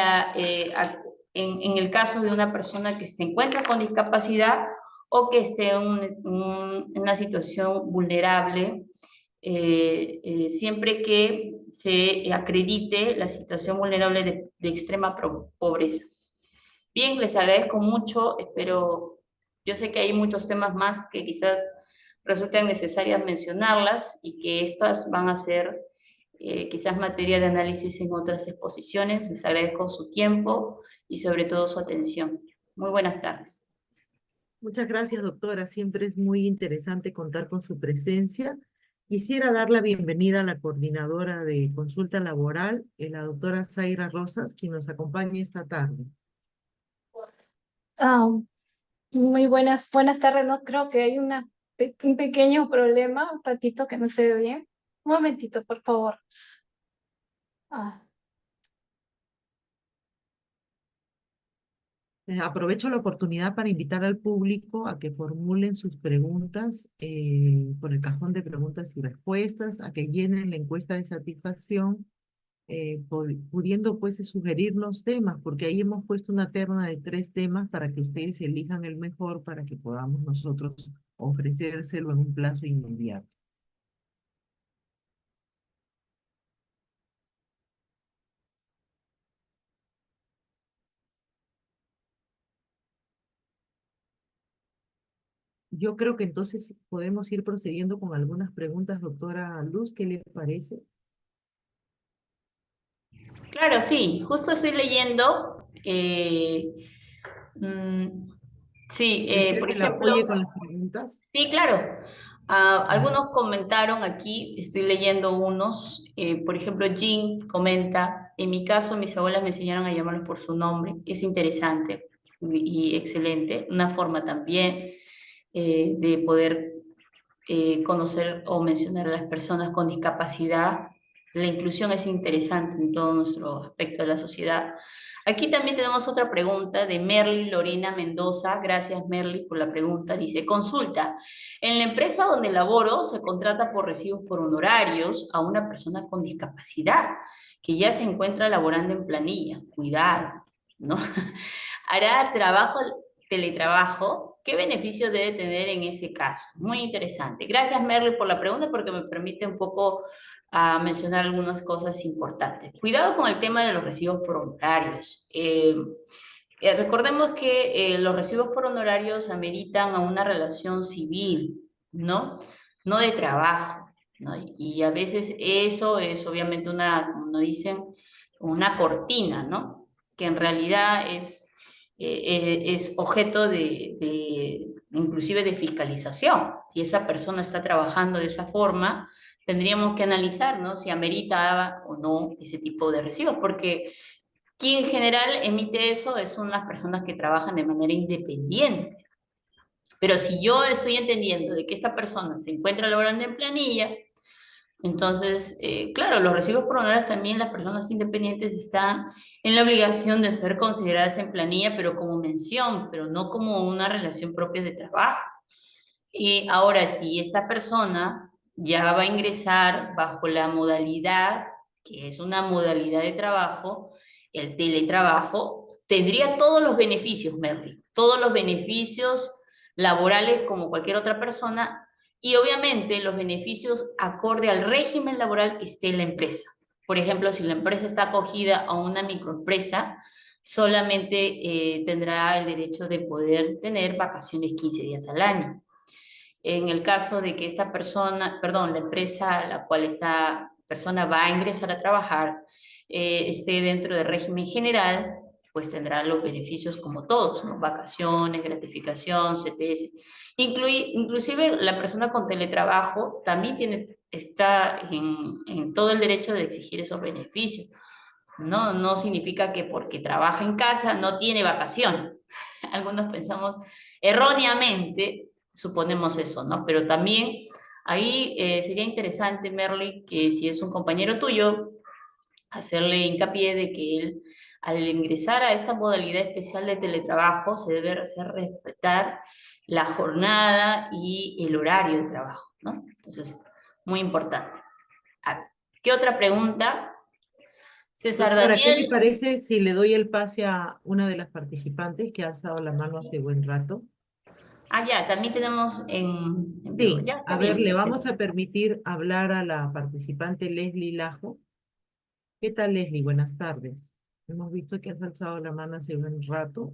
el caso de una persona que se encuentra con discapacidad o que esté en una situación vulnerable, siempre que se acredite la situación vulnerable de extrema pobreza. Bien, les agradezco mucho, yo sé que hay muchos temas más que quizás resultan necesarias mencionarlas y que estas van a ser quizás materia de análisis en otras exposiciones. Les agradezco su tiempo y sobre todo su atención. Muy buenas tardes. Muchas gracias, doctora. Siempre es muy interesante contar con su presencia. Quisiera dar la bienvenida a la coordinadora de consulta laboral, la doctora Zaira Rosas, quien nos acompaña esta tarde. Muy buenas tardes. No creo que hay un pequeño problema, un ratito que no se ve bien. Un momentito, por favor. Aprovecho la oportunidad para invitar al público a que formulen sus preguntas por el cajón de preguntas y respuestas, a que llenen la encuesta de satisfacción, pudiendo pues sugerirnos temas, porque ahí hemos puesto una terna de 3 temas para que ustedes elijan el mejor para que podamos nosotros ofrecérselo en un plazo inmediato. Yo creo que entonces podemos ir procediendo con algunas preguntas, doctora Luz, ¿qué le parece? Claro, sí, justo estoy leyendo. Sí, por ejemplo. ¿Apoye con las preguntas? Sí, claro. Algunos comentaron aquí, estoy leyendo unos. Por ejemplo, Jean comenta: en mi caso, mis abuelas me enseñaron a llamarlos por su nombre. Es interesante y excelente. Una forma también de poder conocer o mencionar a las personas con discapacidad. La inclusión es interesante en todo nuestro aspecto de la sociedad. Aquí también tenemos otra pregunta de Merly Lorena Mendoza. Gracias, Merly, por la pregunta. Dice: consulta, en la empresa donde laboro se contrata por recibos por honorarios a una persona con discapacidad que ya se encuentra laborando en planilla. Cuidado, ¿no? ¿Hará teletrabajo? ¿Qué beneficio debe tener en ese caso? Muy interesante. Gracias, Merly, por la pregunta, porque me permite un poco mencionar algunas cosas importantes. Cuidado con el tema de los recibos por honorarios. Recordemos que los recibos por honorarios ameritan a una relación civil, ¿no? No de trabajo, ¿no? Y a veces eso es obviamente como nos dicen, una cortina, ¿no? Que en realidad es objeto inclusive de fiscalización. Si esa persona está trabajando de esa forma, tendríamos que analizar, ¿no? Si amerita o no ese tipo de recibos, porque quien en general emite eso son las personas que trabajan de manera independiente. Pero si yo estoy entendiendo de que esta persona se encuentra laborando en planilla, entonces, claro, los recibos por honorarios también las personas independientes están en la obligación de ser consideradas en planilla, pero como mención, pero no como una relación propia de trabajo. Y ahora, si esta persona ya va a ingresar bajo la modalidad, que es una modalidad de trabajo, el teletrabajo, tendría todos los beneficios, Merly, todos los beneficios laborales como cualquier otra persona, y obviamente los beneficios acorde al régimen laboral que esté en la empresa. Por ejemplo, si la empresa está acogida a una microempresa, solamente tendrá el derecho de poder tener vacaciones 15 días al año. En el caso de que esta persona, perdón, la empresa a la cual esta persona va a ingresar a trabajar esté dentro del régimen general, pues tendrá los beneficios como todos, ¿no? Vacaciones, gratificación, CPS. Inclusive la persona con teletrabajo también está en todo el derecho de exigir esos beneficios. No significa que porque trabaja en casa no tiene vacación. Algunos pensamos erróneamente, suponemos eso, ¿no? Pero también ahí sería interesante, Merly, que si es un compañero tuyo, hacerle hincapié de que él, al ingresar a esta modalidad especial de teletrabajo, se debe hacer respetar la jornada y el horario de trabajo, ¿no? Entonces, muy importante. ¿Qué otra pregunta? César Doctora, Daniel. ¿qué le parece si le doy el pase a una de las participantes que ha alzado la mano hace buen rato? Ah, ya, también tenemos en vivo. Sí, Ya, está a ver, bien. le vamos a permitir hablar a la participante Leslie Lajo. ¿Qué tal, Leslie? Buenas tardes. Hemos visto que has alzado la mano hace buen rato.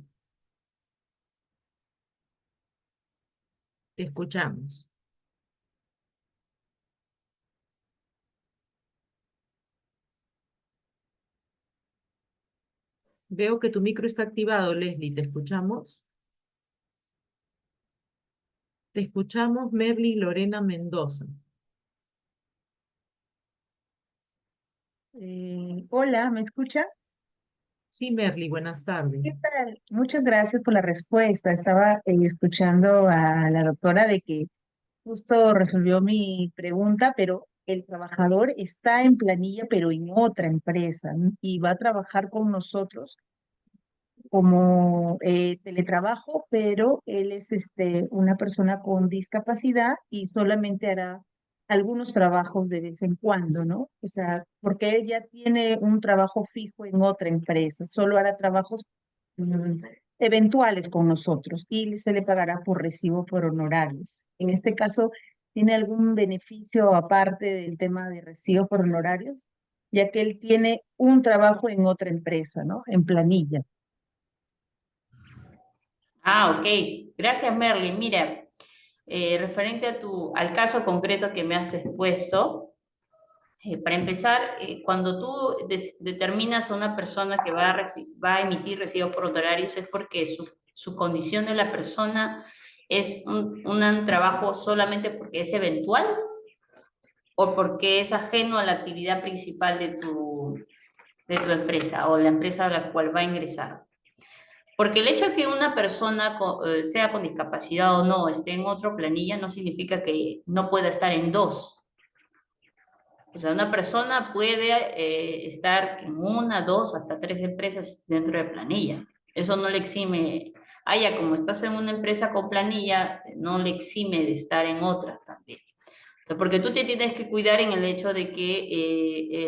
Te escuchamos. Veo que tu micro está activado, Leslie. ¿Te escuchamos? Te escuchamos, Merly Lorena Mendoza. Hola, ¿me escucha? Sí, Merly, buenas tardes. ¿Qué tal? Muchas gracias por la respuesta. Estaba escuchando a la doctora de que justo resolvió mi pregunta, pero el trabajador está en planilla, pero en otra empresa, ¿no? Y va a trabajar con nosotros como teletrabajo, pero él es una persona con discapacidad y solamente hará algunos trabajos de vez en cuando, ¿no? O sea, porque ella tiene un trabajo fijo en otra empresa, solo hará trabajos eventuales con nosotros y se le pagará por recibo por honorarios. En este caso, ¿tiene algún beneficio aparte del tema de recibo por honorarios? Ya que él tiene un trabajo en otra empresa, ¿no? En planilla. Ah, ok. Gracias, Merly. Mira, referente al caso concreto que me has expuesto, para empezar, cuando tú determinas a una persona que va a emitir recibos por honorarios es porque su condición de la persona es un trabajo solamente porque es eventual o porque es ajeno a la actividad principal de tu empresa o la empresa a la cual va a ingresar. Porque el hecho de que una persona sea con discapacidad o no esté en otra planilla no significa que no pueda estar en dos. O sea, una persona puede estar en una, dos, hasta tres empresas dentro de planilla. Eso no le exime, ya como estás en una empresa con planilla, no le exime de estar en otra también. Porque tú te tienes que cuidar en el hecho de que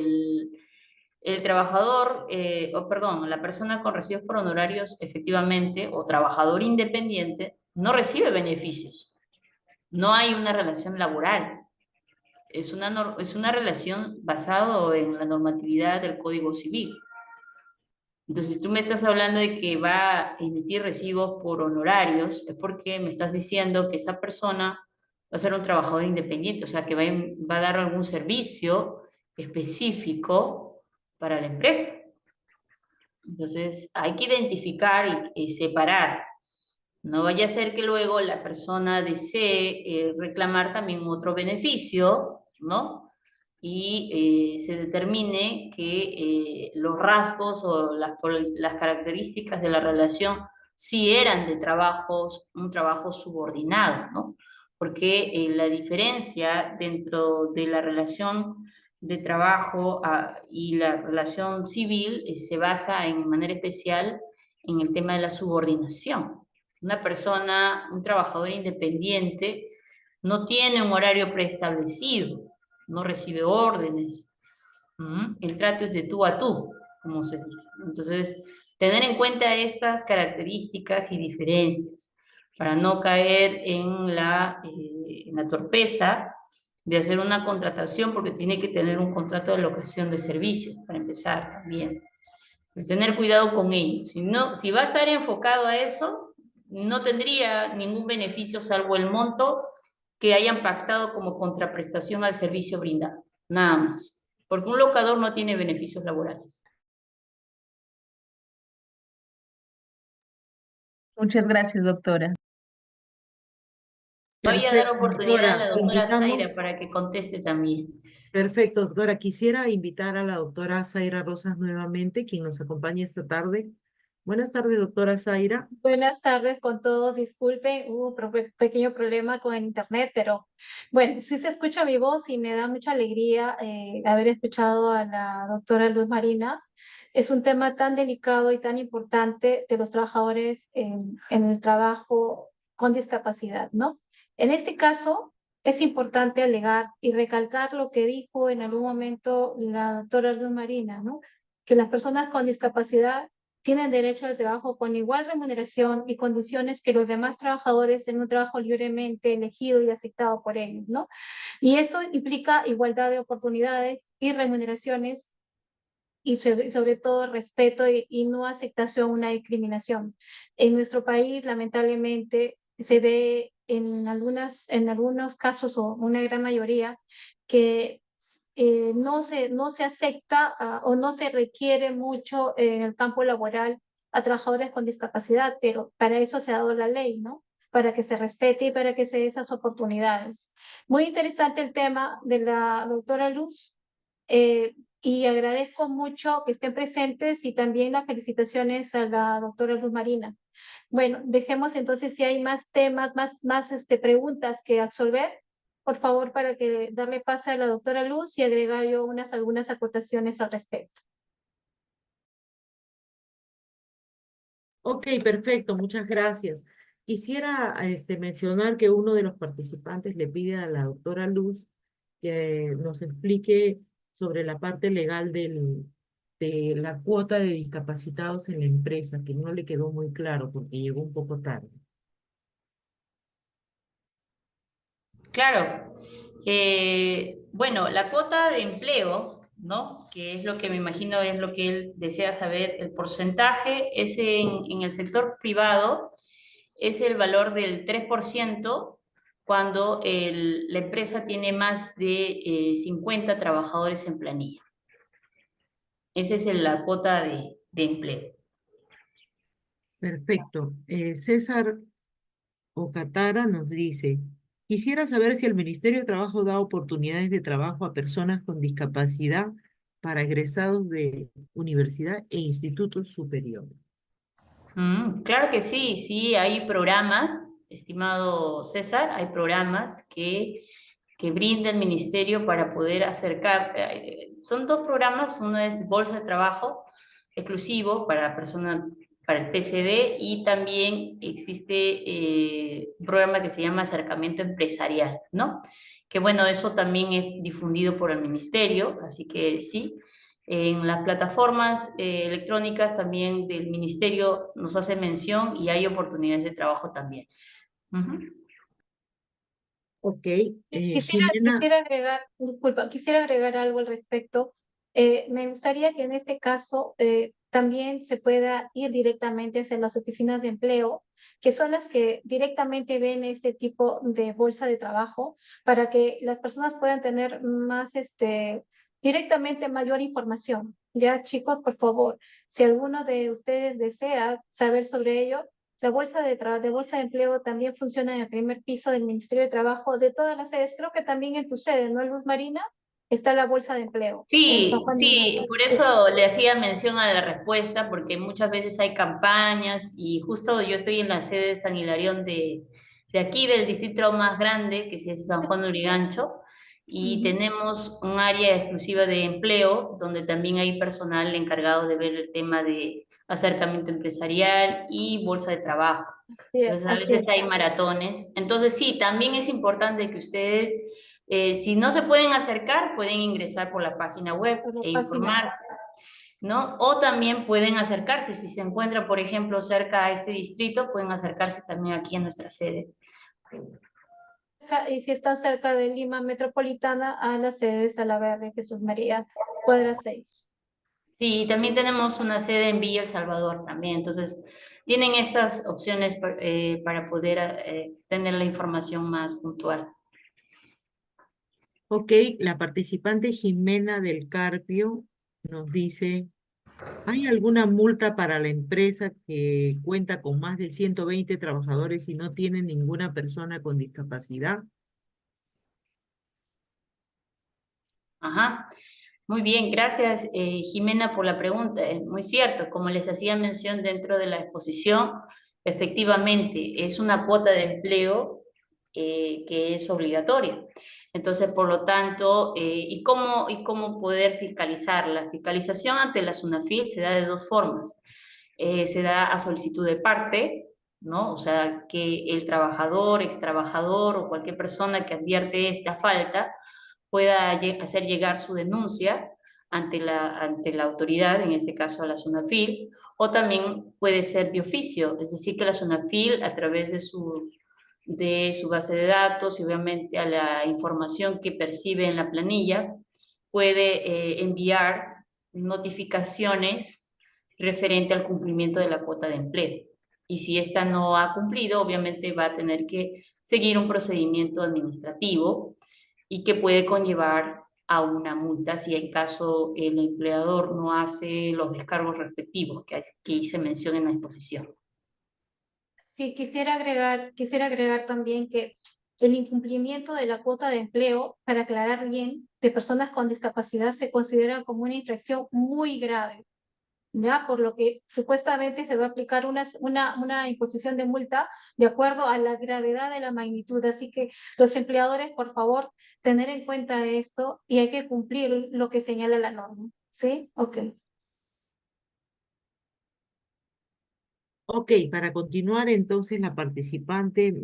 el trabajador, la persona con recibos por honorarios, efectivamente, o trabajador independiente, no recibe beneficios. No hay una relación laboral. Es una relación basada en la normatividad del Código Civil. Entonces, si tú me estás hablando de que va a emitir recibos por honorarios, es porque me estás diciendo que esa persona va a ser un trabajador independiente, o sea, que va a dar algún servicio específico para la empresa. Entonces hay que identificar y separar. No vaya a ser que luego la persona desee reclamar también otro beneficio, ¿no? Y se determine que los rasgos o las características de la relación sí eran de un trabajo subordinado, ¿no? Porque la diferencia dentro de la relación de trabajo y la relación civil se basa en manera especial en el tema de la subordinación. Una persona, un trabajador independiente, no tiene un horario preestablecido, no recibe órdenes. El trato es de tú a tú, como se dice. Entonces, tener en cuenta estas características y diferencias para no caer en la torpeza de hacer una contratación, porque tiene que tener un contrato de locación de servicios, para empezar también. Pues tener cuidado con ello. Si va a estar enfocado a eso, no tendría ningún beneficio salvo el monto que hayan pactado como contraprestación al servicio brindado, nada más, porque un locador no tiene beneficios laborales. Muchas gracias, doctora. Voy a dar oportunidad a la doctora invitamos- Zaira para que conteste también. Perfecto, doctora. Quisiera invitar a la doctora Zaira Rosas nuevamente, quien nos acompaña esta tarde. Buenas tardes, doctora Zaira. Buenas tardes con todos, disculpen, hubo un pequeño problema con el internet, pero bueno, sí se escucha mi voz y me da mucha alegría haber escuchado a la doctora Luz Marina. Es un tema tan delicado y tan importante de los trabajadores en el trabajo con discapacidad, ¿no? En este caso, es importante alegar y recalcar lo que dijo en algún momento la doctora Luz Marina, ¿no? Que las personas con discapacidad tienen derecho al trabajo con igual remuneración y condiciones que los demás trabajadores en un trabajo libremente elegido y aceptado por ellos, ¿no? Y eso implica igualdad de oportunidades y remuneraciones y sobre todo respeto y no aceptación a una discriminación. En nuestro país, lamentablemente, se ve en algunos casos o una gran mayoría que no se acepta o no se requiere mucho en el campo laboral a trabajadores con discapacidad, pero para eso se ha dado la ley, ¿no? Para que se respete y para que se dé esas oportunidades. Muy interesante el tema de la doctora Luz y agradezco mucho que estén presentes y también las felicitaciones a la doctora Luz Marina. Bueno, dejemos entonces si hay más temas, más preguntas que absolver, por favor, para que darle paso a la doctora Luz y agregar yo algunas acotaciones al respecto. Ok, perfecto, muchas gracias. Quisiera mencionar que uno de los participantes le pide a la doctora Luz que nos explique sobre la parte legal de la cuota de discapacitados en la empresa, que no le quedó muy claro porque llegó un poco tarde. Claro. Bueno, la cuota de empleo, ¿no? Que es lo que me imagino es lo que él desea saber, el porcentaje es en el sector privado, es el valor del 3% cuando la empresa tiene más de 50 trabajadores en planilla. Esa es la cuota de empleo. Perfecto. César Ocatara nos dice, quisiera saber si el Ministerio de Trabajo da oportunidades de trabajo a personas con discapacidad para egresados de universidad e institutos superiores. Claro que sí, sí, hay programas, estimado César, hay programas que brinda el Ministerio para poder acercar, son dos programas, uno es Bolsa de Trabajo exclusivo para personas, para el PCD, y también existe un programa que se llama Acercamiento Empresarial, ¿no? Que bueno, eso también es difundido por el Ministerio, así que sí. En las plataformas electrónicas también del Ministerio nos hace mención y hay oportunidades de trabajo también. Ok. Quisiera agregar algo al respecto. Me gustaría que en este caso también se pueda ir directamente hacia las oficinas de empleo, que son las que directamente ven este tipo de bolsa de trabajo, para que las personas puedan tener más directamente mayor información Ya, chicos, por favor, si alguno de ustedes desea saber sobre ello, la bolsa de empleo también funciona en el primer piso del Ministerio de Trabajo de todas las sedes. Creo que también en tu sede, ¿no, Luz Marina? Está la bolsa de empleo. En San Sí, Juan de sí, Luna. por eso le hacía mención a la respuesta, porque muchas veces hay campañas y justo yo estoy en la sede de San Hilarión de aquí, del distrito más grande, que es San Juan de Lurigancho, y tenemos un área exclusiva de empleo, donde también hay personal encargado de ver el tema de acercamiento empresarial y bolsa de trabajo. Entonces, a así veces es. hay maratones. Entonces, sí, también es importante que ustedes si no se pueden acercar, pueden ingresar por la página web e informar, ¿no? O también pueden acercarse, si se encuentran, por ejemplo, cerca a este distrito, pueden acercarse también aquí a nuestra sede. Y si están cerca de Lima Metropolitana, a la sede de Salaverry, Jesús María, cuadra 6. Sí, también tenemos una sede en Villa El Salvador también, entonces tienen estas opciones para poder tener la información más puntual. Ok, la participante Jimena del Carpio nos dice, ¿hay alguna multa para la empresa que cuenta con más de 120 trabajadores y no tiene ninguna persona con discapacidad? Ajá. Muy bien, gracias Jimena por la pregunta. Es muy cierto, como les hacía mención dentro de la exposición, efectivamente es una cuota de empleo que es obligatoria. Entonces, por lo tanto, ¿y cómo poder fiscalizar? La fiscalización ante la SUNAFIL se da de dos formas. Se da a solicitud de parte, ¿no? O sea, que el trabajador, extrabajador o cualquier persona que advierte esta falta pueda hacer llegar su denuncia ante la autoridad, en este caso a la SUNAFIL, o también puede ser de oficio, es decir, que la SUNAFIL a través de su base de datos y obviamente a la información que percibe en la planilla, puede enviar notificaciones referente al cumplimiento de la cuota de empleo. Y si ésta no ha cumplido, obviamente va a tener que seguir un procedimiento administrativo y que puede conllevar a una multa si en caso el empleador no hace los descargos respectivos que hice mención en la exposición. Sí, quisiera agregar también que el incumplimiento de la cuota de empleo, para aclarar bien, de personas con discapacidad se considera como una infracción muy grave, ¿ya? Por lo que supuestamente se va a aplicar una imposición de multa de acuerdo a la gravedad de la magnitud. Así que los empleadores, por favor, tener en cuenta esto y hay que cumplir lo que señala la norma. ¿Sí? Ok. Ok, para continuar entonces la participante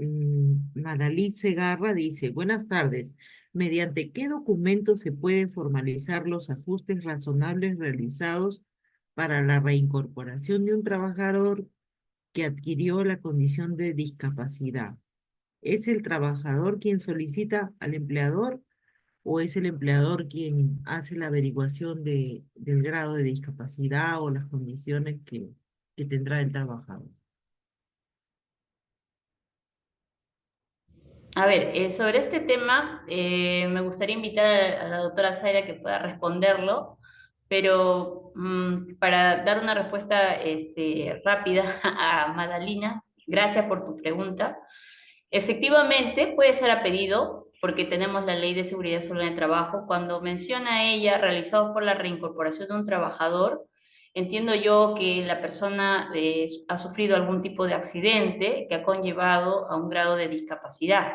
Madalí Segarra dice, buenas tardes, ¿mediante qué documentos se pueden formalizar los ajustes razonables realizados para la reincorporación de un trabajador que adquirió la condición de discapacidad? ¿Es el trabajador quien solicita al empleador o es el empleador quien hace la averiguación del grado de discapacidad o las condiciones que tendrá el trabajador? A ver, sobre este tema me gustaría invitar a la doctora Zaira que pueda responderlo, pero para dar una respuesta rápida a Madalina, gracias por tu pregunta. Efectivamente, puede ser a pedido, porque tenemos la Ley de Seguridad y Salud en el Trabajo. Cuando menciona ella, realizado por la reincorporación de un trabajador, entiendo yo que la persona ha sufrido algún tipo de accidente que ha conllevado a un grado de discapacidad.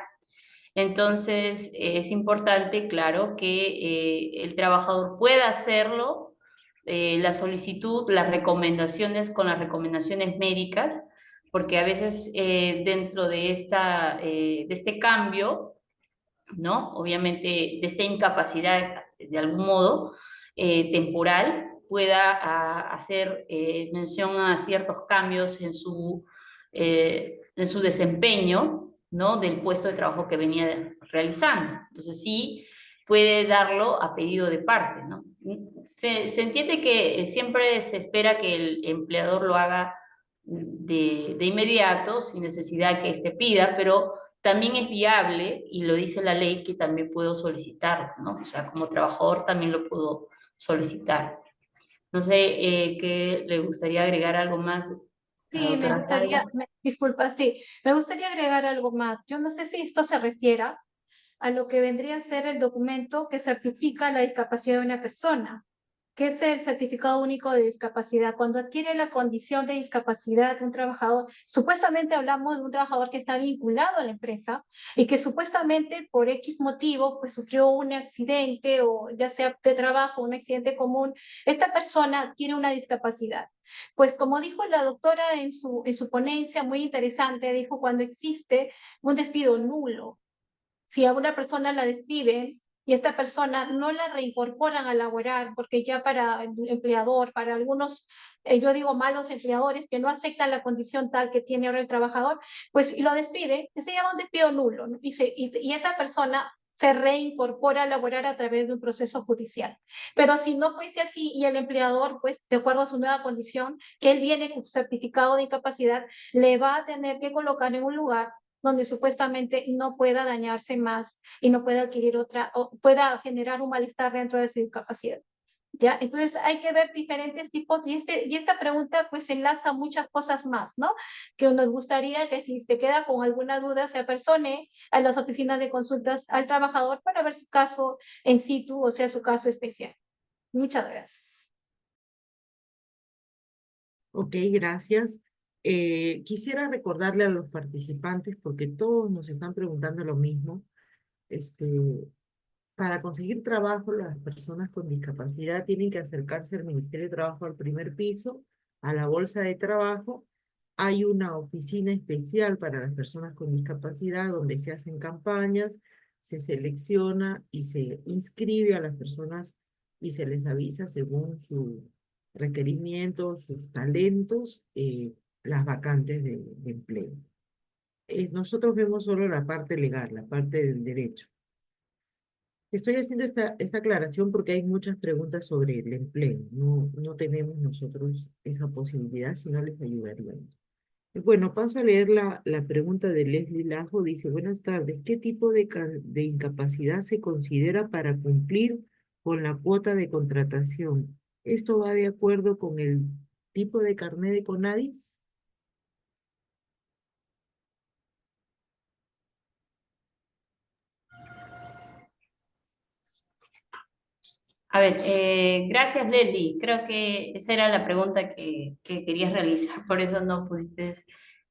Entonces, es importante, claro, que el trabajador pueda hacerlo, la solicitud, las recomendaciones con las recomendaciones médicas, porque a veces dentro de este cambio, ¿no? Obviamente, de esta incapacidad de algún modo temporal, pueda hacer mención a ciertos cambios en su desempeño, ¿no? Del puesto de trabajo que venía realizando. Entonces, sí puede darlo a pedido de parte, ¿no? Se entiende que siempre se espera que el empleador lo haga de inmediato, sin necesidad que éste pida, pero también es viable, y lo dice la ley, que también puedo solicitarlo, ¿no? O sea, como trabajador también lo puedo solicitar. No sé qué le gustaría agregar algo más, Sí, me doctora gustaría, Zaida. disculpa, sí, me gustaría agregar algo más. Yo no sé si esto se refiera a lo que vendría a ser el documento que certifica la discapacidad de una persona, que es el certificado único de discapacidad. Cuando adquiere la condición de discapacidad de un trabajador, supuestamente hablamos de un trabajador que está vinculado a la empresa y que supuestamente por X motivo pues sufrió un accidente o ya sea de trabajo, un accidente común, esta persona adquiere una discapacidad. Pues como dijo la doctora en su ponencia, muy interesante, dijo cuando existe un despido nulo, si a una persona la despiden y esta persona no la reincorporan a laborar, porque ya para el empleador, para algunos, yo digo malos empleadores que no aceptan la condición tal que tiene ahora el trabajador, pues lo despide, se llama un despido nulo, ¿no? Y esa persona se reincorpora a laborar a través de un proceso judicial. Pero si no fuese así y el empleador, pues de acuerdo a su nueva condición, que él viene con su certificado de incapacidad, le va a tener que colocar en un lugar donde supuestamente no pueda dañarse más y no pueda adquirir otra, o pueda generar un malestar dentro de su discapacidad. ¿Ya? Entonces hay que ver diferentes tipos y esta pregunta pues enlaza muchas cosas más, ¿no? Que nos gustaría que si te queda con alguna duda se apersone a las oficinas de consultas al trabajador para ver su caso en situ, o sea, su caso especial. Muchas gracias. Ok, gracias. Quisiera recordarle a los participantes, porque todos nos están preguntando lo mismo, este, para conseguir trabajo, las personas con discapacidad tienen que acercarse al Ministerio de Trabajo al primer piso, a la bolsa de trabajo. Hay una oficina especial para las personas con discapacidad donde se hacen campañas, se selecciona y se inscribe a las personas y se les avisa según su requerimiento, sus talentos, las vacantes de empleo. Nosotros vemos solo la parte legal, la parte del derecho. Estoy haciendo esta aclaración porque hay muchas preguntas sobre el empleo. No tenemos nosotros esa posibilidad, si no les ayudaríamos. Bueno, paso a leer la pregunta de Leslie Lajo. Dice, buenas tardes, ¿qué tipo de incapacidad se considera para cumplir con la cuota de contratación? ¿Esto va de acuerdo con el tipo de carnet de CONADIS? A ver, gracias Leli. Creo que esa era la pregunta que querías realizar, por eso no pudiste,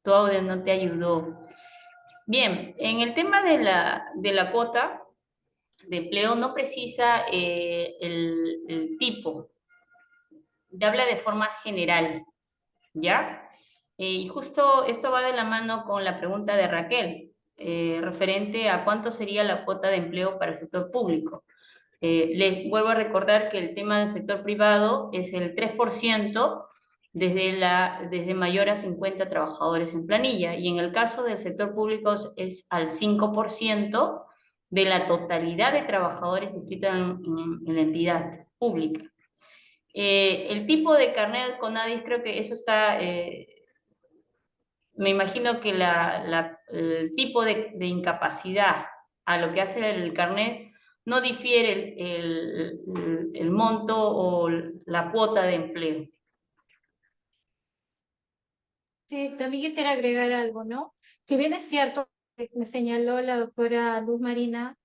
tu audio no te ayudó. Bien, en el tema de la cuota de empleo no precisa el tipo, habla de forma general, ¿ya? Y justo esto va de la mano con la pregunta de Raquel, referente a cuánto sería la cuota de empleo para el sector público. Les vuelvo a recordar que el tema del sector privado es el 3% desde mayor a 50 trabajadores en planilla, y en el caso del sector público es al 5% de la totalidad de trabajadores inscritos en la entidad pública. El tipo de carnet con CONADIS, creo que eso está, me imagino que el tipo de incapacidad a lo que hace el carnet no difiere el monto o la cuota de empleo. Sí, también quisiera agregar algo, ¿no? Si bien es cierto, me señaló la doctora Luz Marina,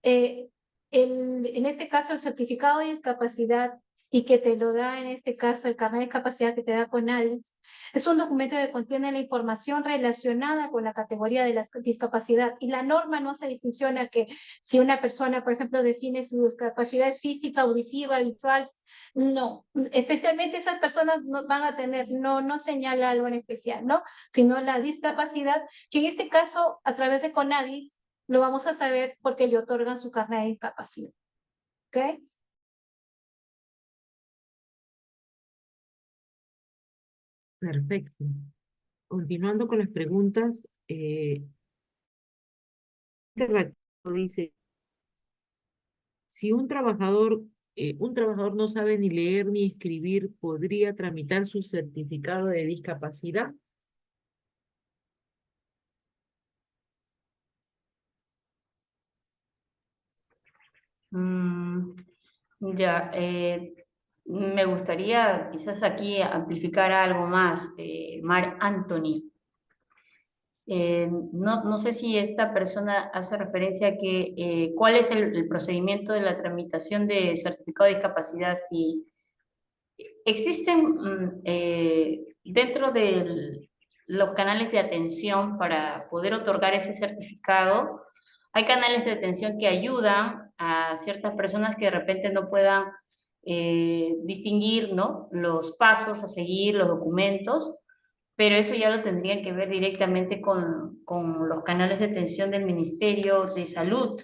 eh, en este caso el certificado de discapacidad y que te lo da en este caso el carnet de discapacidad que te da CONADIS, es un documento que contiene la información relacionada con la categoría de la discapacidad y la norma no hace distinción a que si una persona, por ejemplo, define su discapacidad física, auditiva, visual, no, especialmente esas personas no van a tener, no señala algo en especial, ¿no? Sino la discapacidad, que en este caso, a través de CONADIS, lo vamos a saber porque le otorgan su carnet de discapacidad. ¿Ok? Perfecto. Continuando con las preguntas, dice, si un trabajador no sabe ni leer ni escribir, ¿podría tramitar su certificado de discapacidad? Ya, Me gustaría quizás aquí amplificar algo más, Mar Anthony. No sé si esta persona hace referencia a que cuál es el procedimiento de la tramitación de certificado de discapacidad. Si existen dentro de los canales de atención para poder otorgar ese certificado, hay canales de atención que ayudan a ciertas personas que de repente no puedan distinguir, ¿no?, los pasos a seguir, los documentos, pero eso ya lo tendrían que ver directamente con los canales de atención del Ministerio de Salud,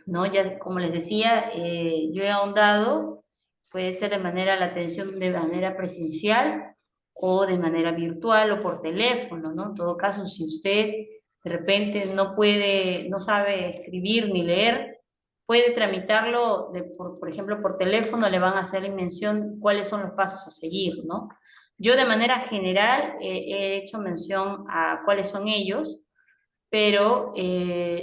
¿no? Ya, como les decía, yo he ahondado, puede ser de manera, la atención de manera presencial o de manera virtual o por teléfono, ¿no? En todo caso, si usted de repente no puede, no sabe escribir ni leer, puede tramitarlo, por ejemplo, por teléfono, le van a hacer mención cuáles son los pasos a seguir, ¿no? Yo de manera general he hecho mención a cuáles son ellos, pero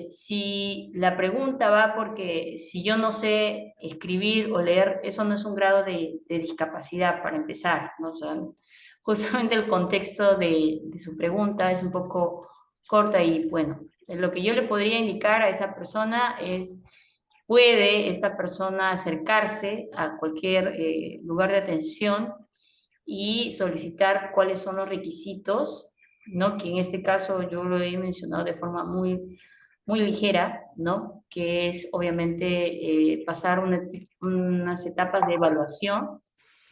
si la pregunta va porque si yo no sé escribir o leer, eso no es un grado de discapacidad para empezar, ¿no? O sea, justamente el contexto de su pregunta es un poco corta y bueno, lo que yo le podría indicar a esa persona es, puede esta persona acercarse a cualquier lugar de atención y solicitar cuáles son los requisitos, ¿no? Que en este caso yo lo he mencionado de forma muy ligera, ¿no? Que es obviamente pasar unas etapas de evaluación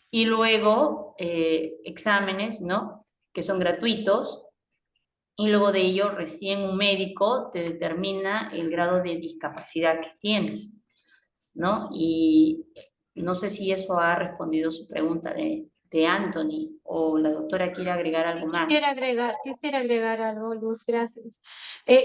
y luego exámenes, ¿no?, que son gratuitos, y luego de ello recién un médico te determina el grado de discapacidad que tienes, ¿no? Y no sé si eso ha respondido su pregunta de Anthony, o la doctora quiere agregar algo más. Quisiera agregar algo, Luz, gracias.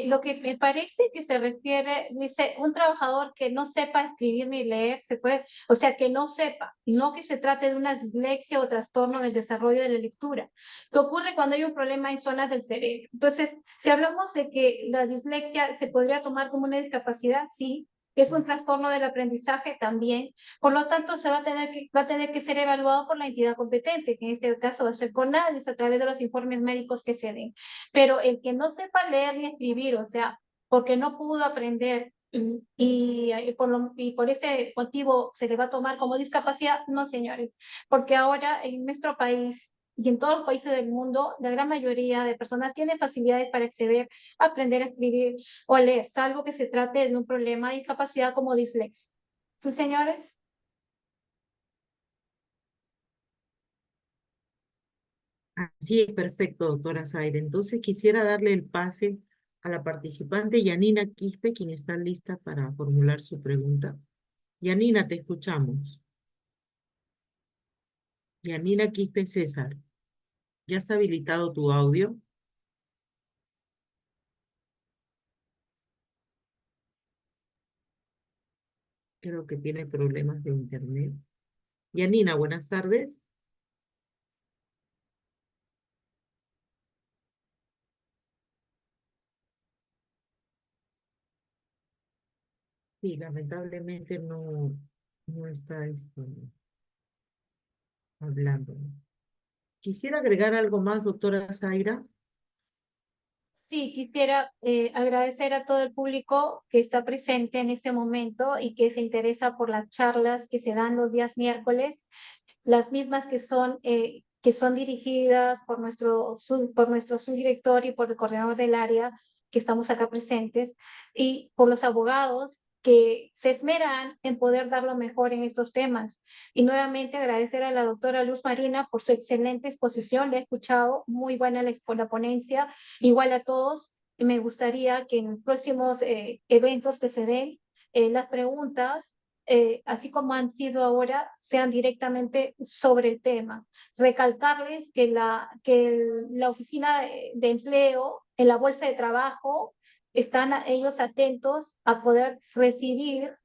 Lo que me parece que se refiere, dice, un trabajador que no sepa escribir ni leer, se puede, o sea, que no sepa, no que se trate de una dislexia o trastorno del desarrollo de la lectura, que ocurre cuando hay un problema en zonas del cerebro. Entonces, si hablamos de que la dislexia se podría tomar como una discapacidad, sí, es un trastorno del aprendizaje también, por lo tanto va a tener que ser evaluado por la entidad competente, que en este caso va a ser CONADIS, a través de los informes médicos que se den. Pero el que no sepa leer ni escribir, o sea, porque no pudo aprender y por este motivo se le va a tomar como discapacidad, no, señores, porque ahora en nuestro país y en todos los países del mundo, la gran mayoría de personas tienen facilidades para acceder a aprender a escribir o a leer, salvo que se trate de un problema de discapacidad como dislexia. ¿Sí, señores? Así es, perfecto, doctora Zaire. Entonces quisiera darle el pase a la participante Yanina Quispe, quien está lista para formular su pregunta. Yanina, te escuchamos. Yanina Quispe César, ¿ya está habilitado tu audio? Creo que tiene problemas de internet. Yanina, buenas tardes. Sí, lamentablemente no está hablando. Quisiera agregar algo más, doctora Zaira. Sí, quisiera agradecer a todo el público que está presente en este momento y que se interesa por las charlas que se dan los días miércoles, las mismas que son dirigidas por nuestro subdirector y por el coordinador del área que estamos acá presentes, y por los abogados que se esmeran en poder dar lo mejor en estos temas. Y nuevamente agradecer a la doctora Luz Marina por su excelente exposición, le he escuchado, muy buena la ponencia, igual a todos. Y me gustaría que en próximos eventos que se den, las preguntas, así como han sido ahora, sean directamente sobre el tema. Recalcarles que la oficina de empleo, en la bolsa de trabajo, están ellos atentos a poder recibir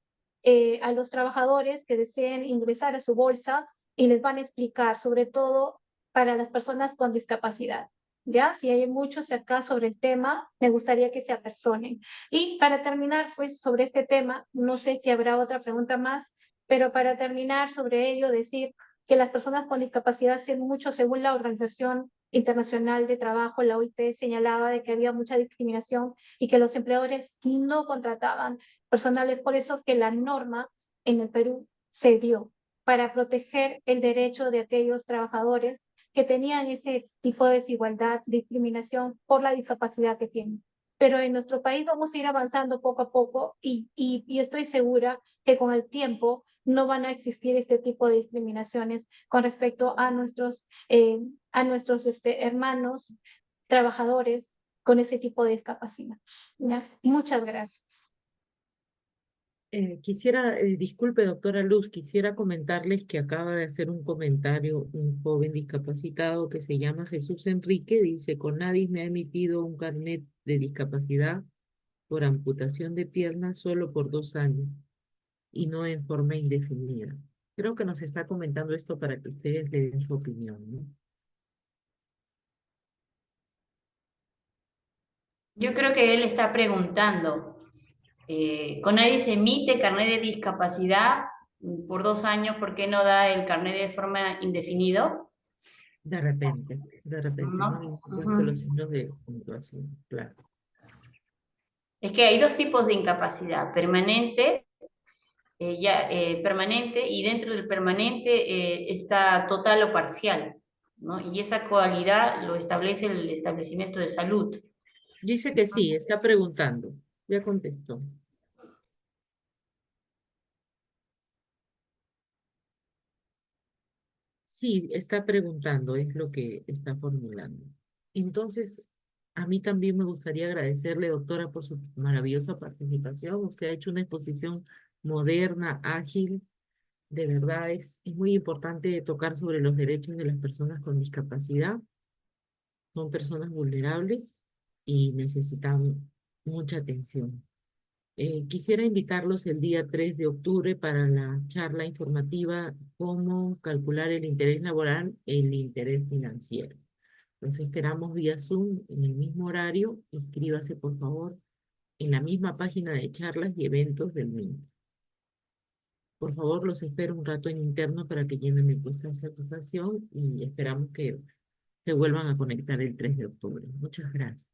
a los trabajadores que deseen ingresar a su bolsa y les van a explicar, sobre todo para las personas con discapacidad. ¿Ya? Si hay muchos acá sobre el tema, me gustaría que se apersonen. Y para terminar, pues, sobre este tema, no sé si habrá otra pregunta más, Pero para terminar sobre ello, decir que las personas con discapacidad hacen mucho, según la Organización Internacional de Trabajo, la OIT, señalaba de que había mucha discriminación y que los empleadores no contrataban personales. Por eso es que la norma en el Perú se dio para proteger el derecho de aquellos trabajadores que tenían ese tipo de desigualdad, discriminación por la discapacidad que tienen. Pero en nuestro país vamos a ir avanzando poco a poco y estoy segura que con el tiempo no van a existir este tipo de discriminaciones con respecto a nuestros hermanos trabajadores con ese tipo de discapacidad. ¿Ya? Muchas gracias. Disculpe, doctora Luz, quisiera comentarles que acaba de hacer un comentario un joven discapacitado que se llama Jesús Enrique. Dice, CONADIS me ha emitido un carnet de discapacidad por amputación de piernas solo por 2 años y no en forma indefinida. Creo que nos está comentando esto para que ustedes le den su opinión, ¿no? Yo creo que él está preguntando, CONADIS emite carnet de discapacidad por 2 años, ¿por qué no da el carnet de forma indefinido? De repente, no encuentro los signos de puntuación, claro. Es que hay 2 tipos de incapacidad, permanente, permanente, y dentro del permanente está total o parcial, ¿no? Y esa cualidad lo establece el establecimiento de salud. Dice que sí, está preguntando. Ya contestó. Sí, está preguntando, es lo que está formulando. Entonces, a mí también me gustaría agradecerle, doctora, por su maravillosa participación. Usted ha hecho una exposición moderna, ágil. De verdad es muy importante tocar sobre los derechos de las personas con discapacidad. Son personas vulnerables y necesitan mucha atención. Quisiera invitarlos el día 3 de octubre para la charla informativa cómo calcular el interés laboral, el interés financiero. Los esperamos vía Zoom en el mismo horario. Inscríbase, por favor, en la misma página de charlas y eventos del MINT. Por favor, los espero un rato en interno para que llenen la encuesta de satisfacción y esperamos que se vuelvan a conectar el 3 de octubre. Muchas gracias.